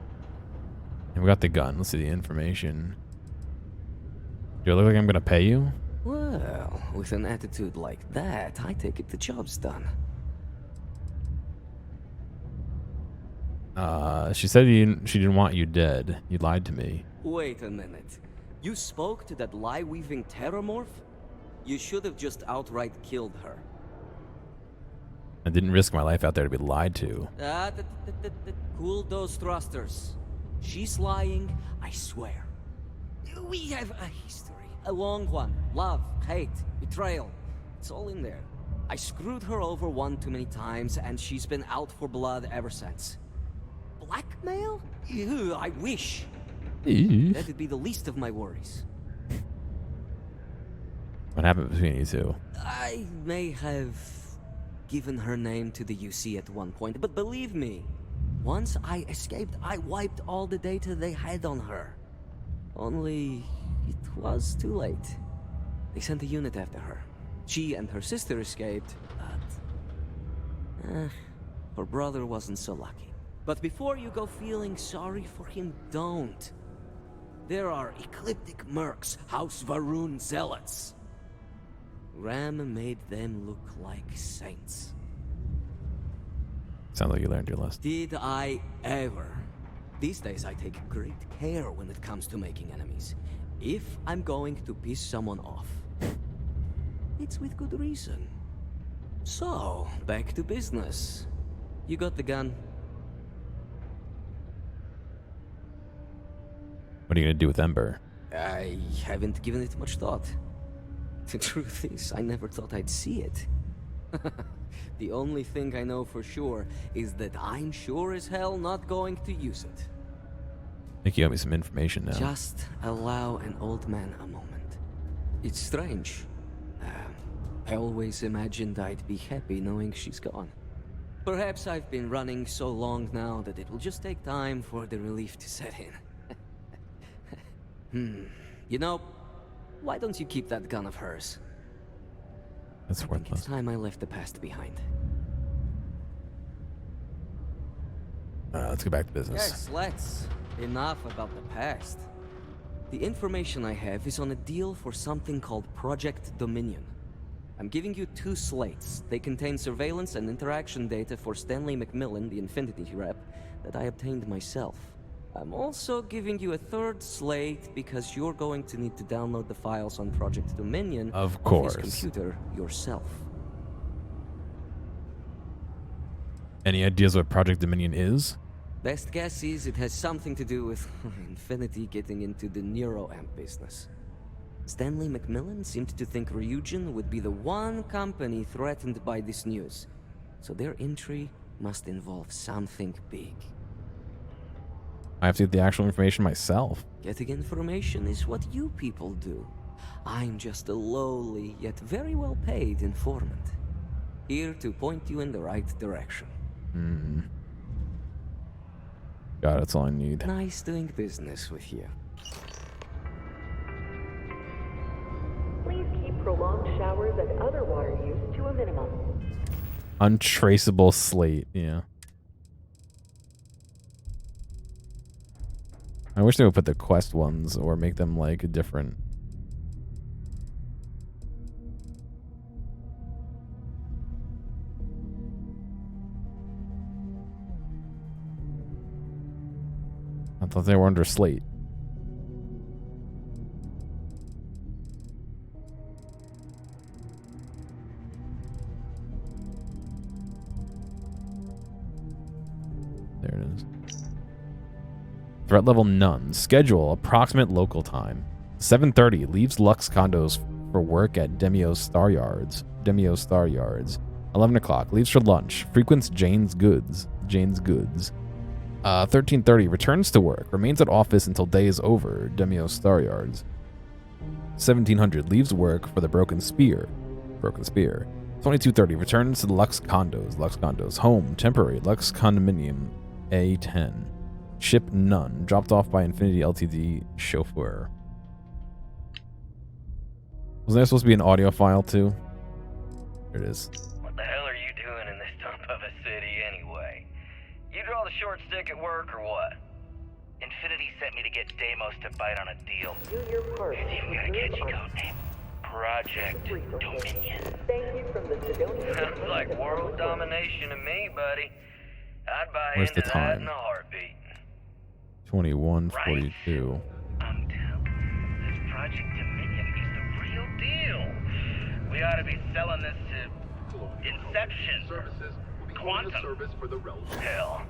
A: And we got the gun. Let's see the information. Do I look like I'm gonna pay you?
M: Well, with an attitude like that, I take it the job's done.
A: She said she didn't want you dead. You lied to me.
M: Wait a minute. You spoke to that lie-weaving terramorph? You should have just outright killed her.
A: I didn't risk my life out there to be lied to.
M: Cool those thrusters. She's lying, I swear. We have a history. A long one. Love, hate, betrayal. It's all in there. I screwed her over one too many times, and she's been out for blood ever since. Blackmail? Ew, I wish. That'd be the least of my worries.
A: What happened between you two?
M: I may have given her name to the UC at one point, but believe me, once I escaped, I wiped all the data they had on her. Only it was too late. They sent a unit after her. She and her sister escaped, but her brother wasn't so lucky. But before you go feeling sorry for him, don't. There are ecliptic mercs, House Varun zealots. Ram made them look like saints.
A: Sounds like you learned your lesson.
M: Did I ever? These days I take great care when it comes to making enemies. If I'm going to piss someone off, it's with good reason. So, back to business. You got the gun.
A: What are you gonna do with Ember?
M: I haven't given it much thought. The truth is, I never thought I'd see it. The only thing I know for sure is that I'm sure as hell not going to use it.
A: I think you owe me some information now.
M: Just allow an old man a moment. It's strange. I always imagined I'd be happy knowing she's gone. Perhaps I've been running so long now that it will just take time for the relief to set in. You know, why don't you keep that gun of hers?
A: That's worthless.
M: It's time I left the past behind.
A: Let's go back to business.
M: Yes, let's. Enough about the past. The information I have is on a deal for something called Project Dominion. I'm giving you 2 slates. They contain surveillance and interaction data for Stanley McMillan, the Infinity rep, that I obtained myself. I'm also giving you a 3rd slate because you're going to need to download the files on Project Dominion
A: of course.
M: Off his computer yourself.
A: Any ideas what Project Dominion is?
M: Best guess is it has something to do with Infinity getting into the neuroamp business. Stanley McMillan seemed to think Ryujin would be the one company threatened by this news, so their entry must involve something big.
A: I have to get the actual information myself.
M: Getting information is what you people do. I'm just a lowly, yet very well paid informant. Here to point you in the right direction.
A: God, that's all I need.
M: Nice doing business with you.
L: Please keep prolonged showers and other water use to a minimum.
A: Untraceable slate, yeah. I wish they would put the quest ones or make them like different. I thought they were under slate. There it is. Threat level none. Schedule approximate local time. 7:30 leaves Lux Condos for work at Demio Star Yards. 11 o'clock leaves for lunch. Frequents Jane's Goods. 13:30 returns to work. Remains at office until day is over. Demio Star Yards. 1700 leaves work for the Broken Spear. 22:30 returns to the Lux Condos. Home temporary Lux Condominium A10. Ship none. Dropped off by Infinity Ltd. Chauffeur. Wasn't there supposed to be an audio file too? There it is.
N: What the hell are you doing in this dump of a city anyway? You draw the short stick at work or what? Infinity sent me to get Deimos to bite on a deal.
L: Do your part.
N: It's even got a catchy code name. Project Dominion.
L: Thank you from the Sidonia.
N: Sounds like world domination to me, buddy. I'd buy
A: Where's
N: into
A: the
N: that
A: time?
N: in a heartbeat.
A: 21:42.
N: I'm telling you, this Project Dominion is the real deal. We ought to be selling this to Inception. Quantum. Hell,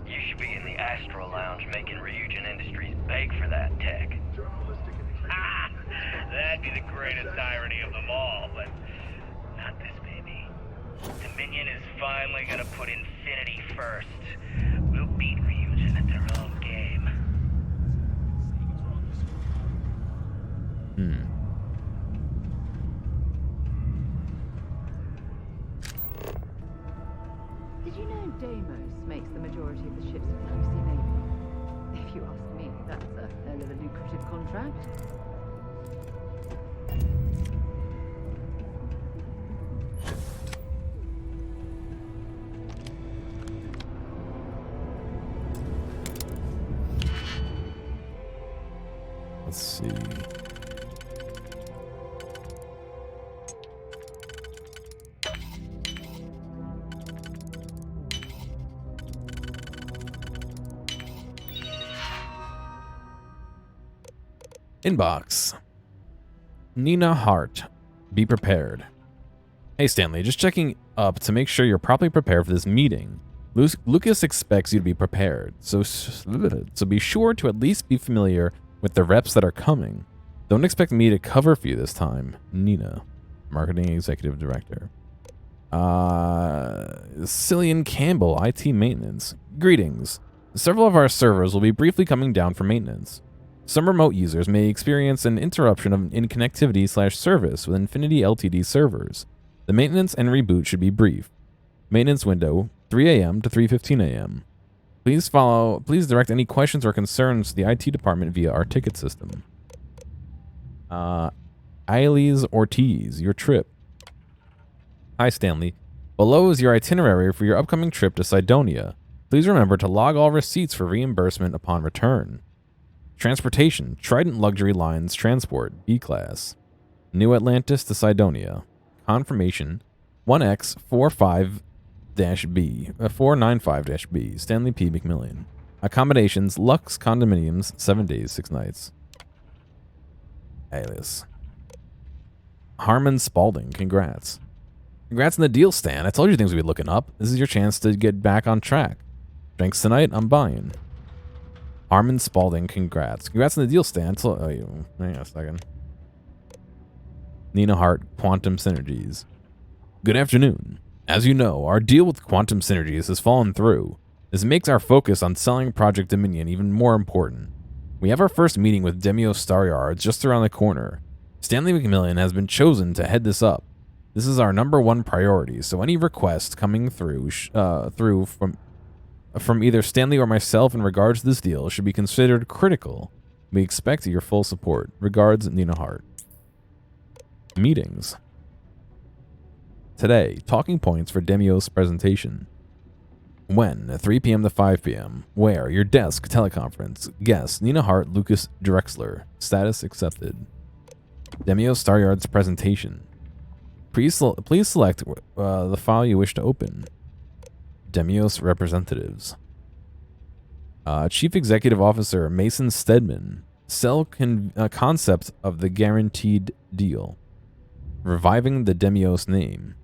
N: You should be in the Astro Lounge making Ryujin Industries beg for that tech.
J: Ah, that'd be the greatest irony of them all, but not this baby. Dominion is finally gonna put Infinity first. We'll beat Ryujin at their own game.
C: Did you know Deimos makes the majority of the ships of the QC Navy? If you ask me, that's a hell of a lucrative contract.
A: Let's see. Inbox. Nina Hart. Be prepared. Hey Stanley, just checking up to make sure you're properly prepared for this meeting. Lucas expects you to be prepared, so be sure to at least be familiar with the reps that are coming. Don't expect me to cover for you this time. Nina, Marketing Executive Director. Cillian Campbell, IT Maintenance. Greetings. Several of our servers will be briefly coming down for maintenance. Some remote users may experience an interruption in connectivity/service with Infinity Ltd servers. The maintenance and reboot should be brief. Maintenance window 3 a.m. to 3:15 a.m. Please direct any questions or concerns to the IT department via our ticket system. Ailes Ortiz, your trip. Hi Stanley. Below is your itinerary for your upcoming trip to Cydonia. Please remember to log all receipts for reimbursement upon return. Transportation, Trident Luxury Lines Transport, B-Class. New Atlantis to Cydonia. Confirmation, 1X45-B, 495-B, Stanley P. McMillan. Accommodations, Lux Condominiums, 7 days, 6 nights. Alias. Harmon Spalding, congrats. Congrats on the deal, Stan. I told you things would be looking up. This is your chance to get back on track. Drinks tonight, I'm buying. Harmon Spalding, congrats. Congrats on the deal, Stan. Hang on a second. Nina Hart, Quantum Synergies. Good afternoon. As you know, our deal with Quantum Synergies has fallen through. This makes our focus on selling Project Dominion even more important. We have our first meeting with Demio Staryards just around the corner. Stanley McMillan has been chosen to head this up. This is our #1 priority, so any requests coming through from either Stanley or myself in regards to this deal should be considered critical. We expect your full support. Regards, Nina Hart. Meetings. Today, talking points for Demio's presentation. When? 3 p.m. to 5 p.m. Where? Your desk, teleconference. Guest, Nina Hart, Lucas Drexler. Status accepted. Demio Staryard's presentation. Please select the file you wish to open. Demios representatives. Chief Executive Officer Mason Stedman. Sell concept of the guaranteed deal. Reviving the Demios name.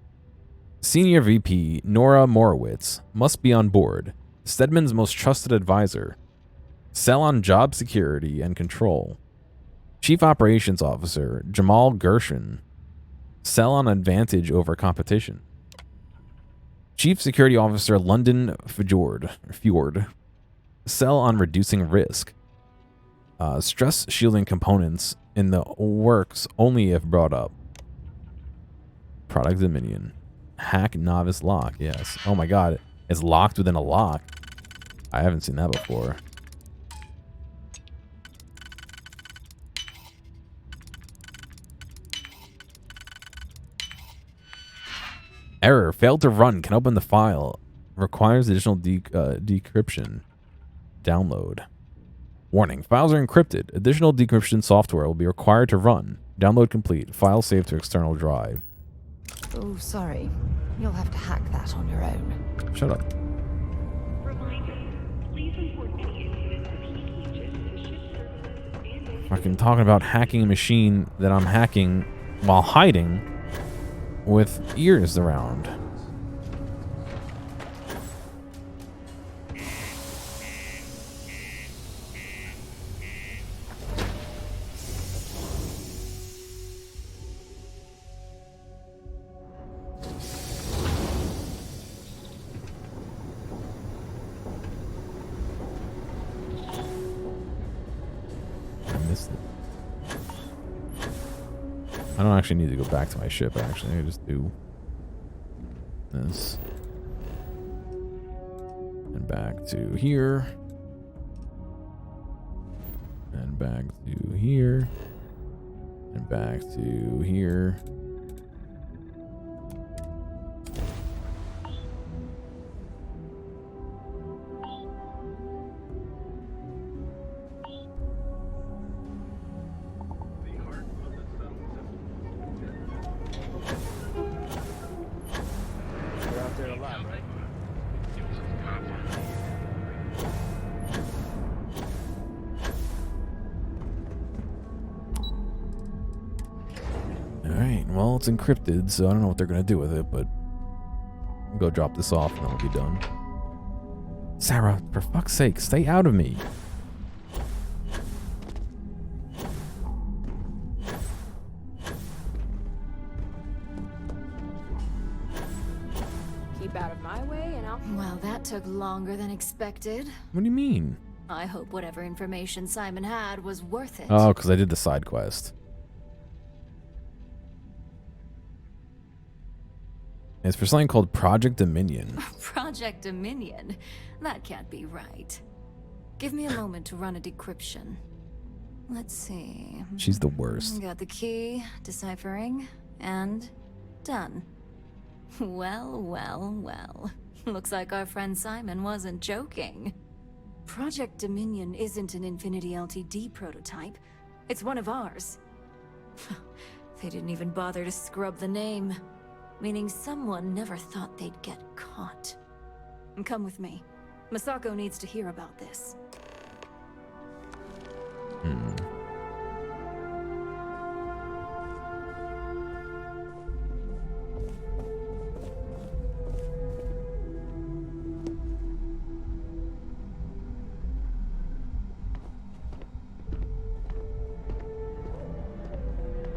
A: Senior VP Nora Morowitz must be on board. Stedman's most trusted advisor. Sell on job security and control. Chief Operations Officer Jamal Gershon. Sell on advantage over competition. Chief Security Officer London Fjord. Sell on reducing risk. Stress shielding components in the works only if brought up. Product Dominion. Hack novice lock, yes. Oh my god, it's locked within a lock. I haven't seen that before. Error, failed to run, can open the file. Requires additional decryption. Download. Warning, files are encrypted. Additional decryption software will be required to run. Download complete. File saved to external drive.
C: Oh, sorry. You'll have to hack that on your own.
A: Shut up. Fucking talking about hacking a machine that I'm hacking while hiding with ears around. I don't actually need to go back to my ship, actually. I can just do this. And back to here. And back to here. And back to here.
R: You're out there a lot, right?
A: Alright, well, it's encrypted, so I don't know what they're going to do with it, but I'll go drop this off and then we'll be done. Sarah, for fuck's sake, stay out of me.
O: Keep out of my way and I'll...
D: Well, that took longer than expected.
A: What do you mean?
D: I hope whatever information Simon had was worth it.
A: Oh, because I did the side quest. It's for something called Project Dominion.
D: Project Dominion? That can't be right. Give me a moment to run a decryption. Let's see.
A: She's the worst.
D: Got the key, deciphering, and done. Well, well, well. Looks like our friend Simon wasn't joking. Project Dominion isn't an Infinity Ltd prototype. It's one of ours. They didn't even bother to scrub the name. Meaning someone never thought they'd get caught. Come with me. Masako needs to hear about this.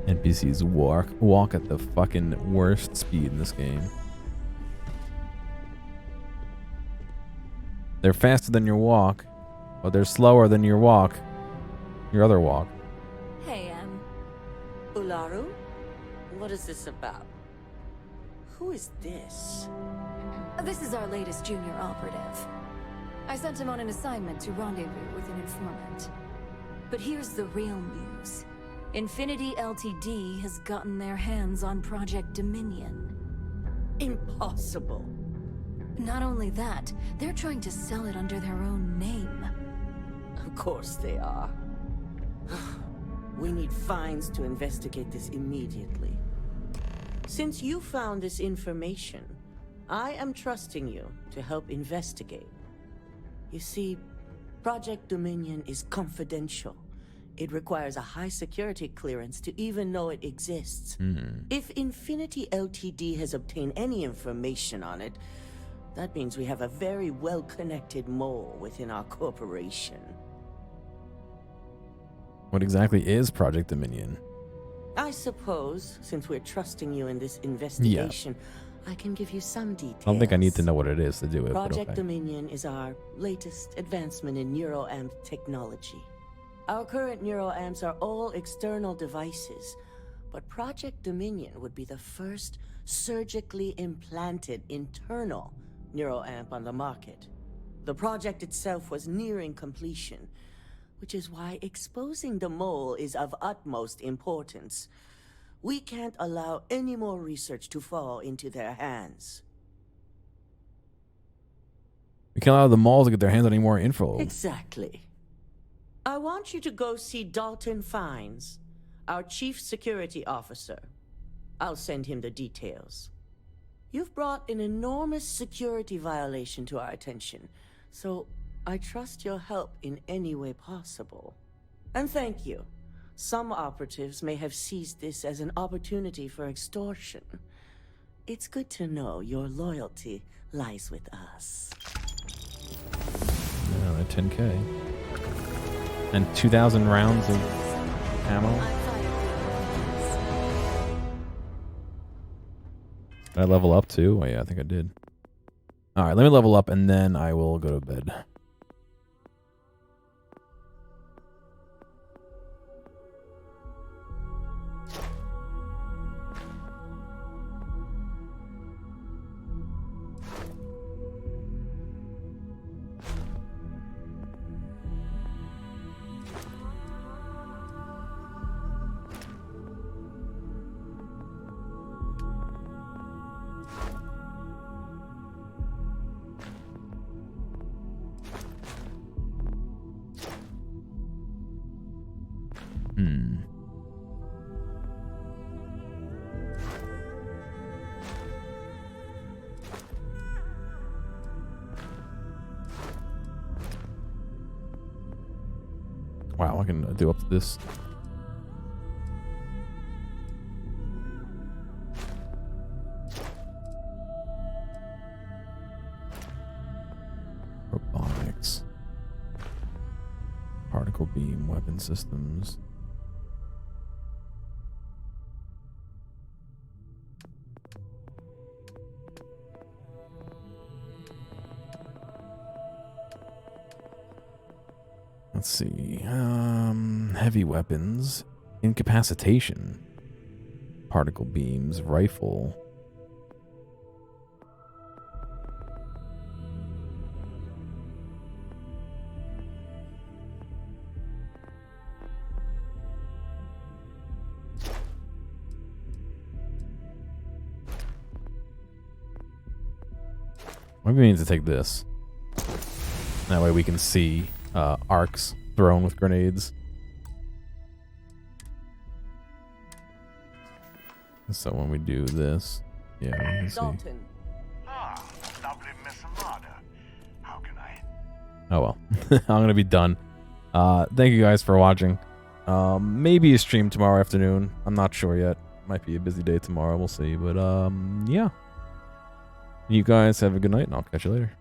A: NPCs walk at the fucking worst speed in this game. They're faster than your walk, but they're slower than your walk. Your other walk.
U: Hey, Ularu? What is this about? Who is this?
D: This is our latest junior operative. I sent him on an assignment to rendezvous with an informant. But here's the real news. Infinity Ltd has gotten their hands on Project Dominion.
U: Impossible.
D: Not only that, they're trying to sell it under their own name.
U: Of course they are. We need Fines to investigate this immediately. Since you found this information, I am trusting you to help investigate. You see, Project Dominion is confidential. It requires a high security clearance to even know it exists. If Infinity Ltd has obtained any information on it, that means we have a very well-connected mole within our corporation.
A: What exactly is Project Dominion?
U: I suppose, since we're trusting you in this investigation, I can give you some details.
A: I don't think I need to know what it is to do it,
U: Project
A: but okay.
U: Dominion is our latest advancement in neuroamp technology. Our current neuroamps are all external devices, but Project Dominion would be the first surgically implanted internal neuroamp on the market. The project itself was nearing completion, which is why exposing the mole is of utmost importance. We can't allow any more research to fall into their hands.
A: We can't allow the mall to get their hands on any more info.
U: Exactly. I want you to go see Dalton Fines, our chief security officer. I'll send him the details. You've brought an enormous security violation to our attention, so I trust your help in any way possible. And thank you. Some operatives may have seized this as an opportunity for extortion. It's good to know your loyalty lies with us.
A: Yeah, 10K. And 2,000 rounds of ammo. Did I level up too? Oh yeah, I think I did. Alright, let me level up and then I will go to bed. Wow, I can do up to this. Robotics. Particle beam weapon systems. Let's see. Heavy weapons, incapacitation, particle beams, rifle. Maybe we need to take this. That way we can see arcs thrown with grenades. So when we do this, yeah, we can see.
F: Dalton. Ah, lovely Miss Amada. How can I?
A: Oh well, I'm gonna be done. Thank you guys for watching. Maybe a stream tomorrow afternoon. I'm not sure yet. Might be a busy day tomorrow. We'll see. But yeah. You guys have a good night, and I'll catch you later.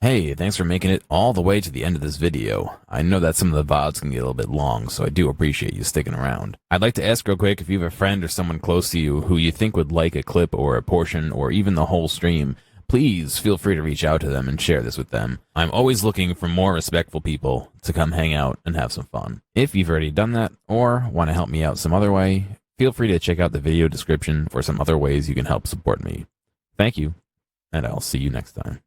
A: Hey, thanks for making it all the way to the end of this video. I know that some of the VODs can get a little bit long, so I do appreciate you sticking around. I'd like to ask real quick if you have a friend or someone close to you who you think would like a clip or a portion or even the whole stream, please feel free to reach out to them and share this with them. I'm always looking for more respectful people to come hang out and have some fun. If you've already done that or want to help me out some other way, feel free to check out the video description for some other ways you can help support me. Thank you, and I'll see you next time.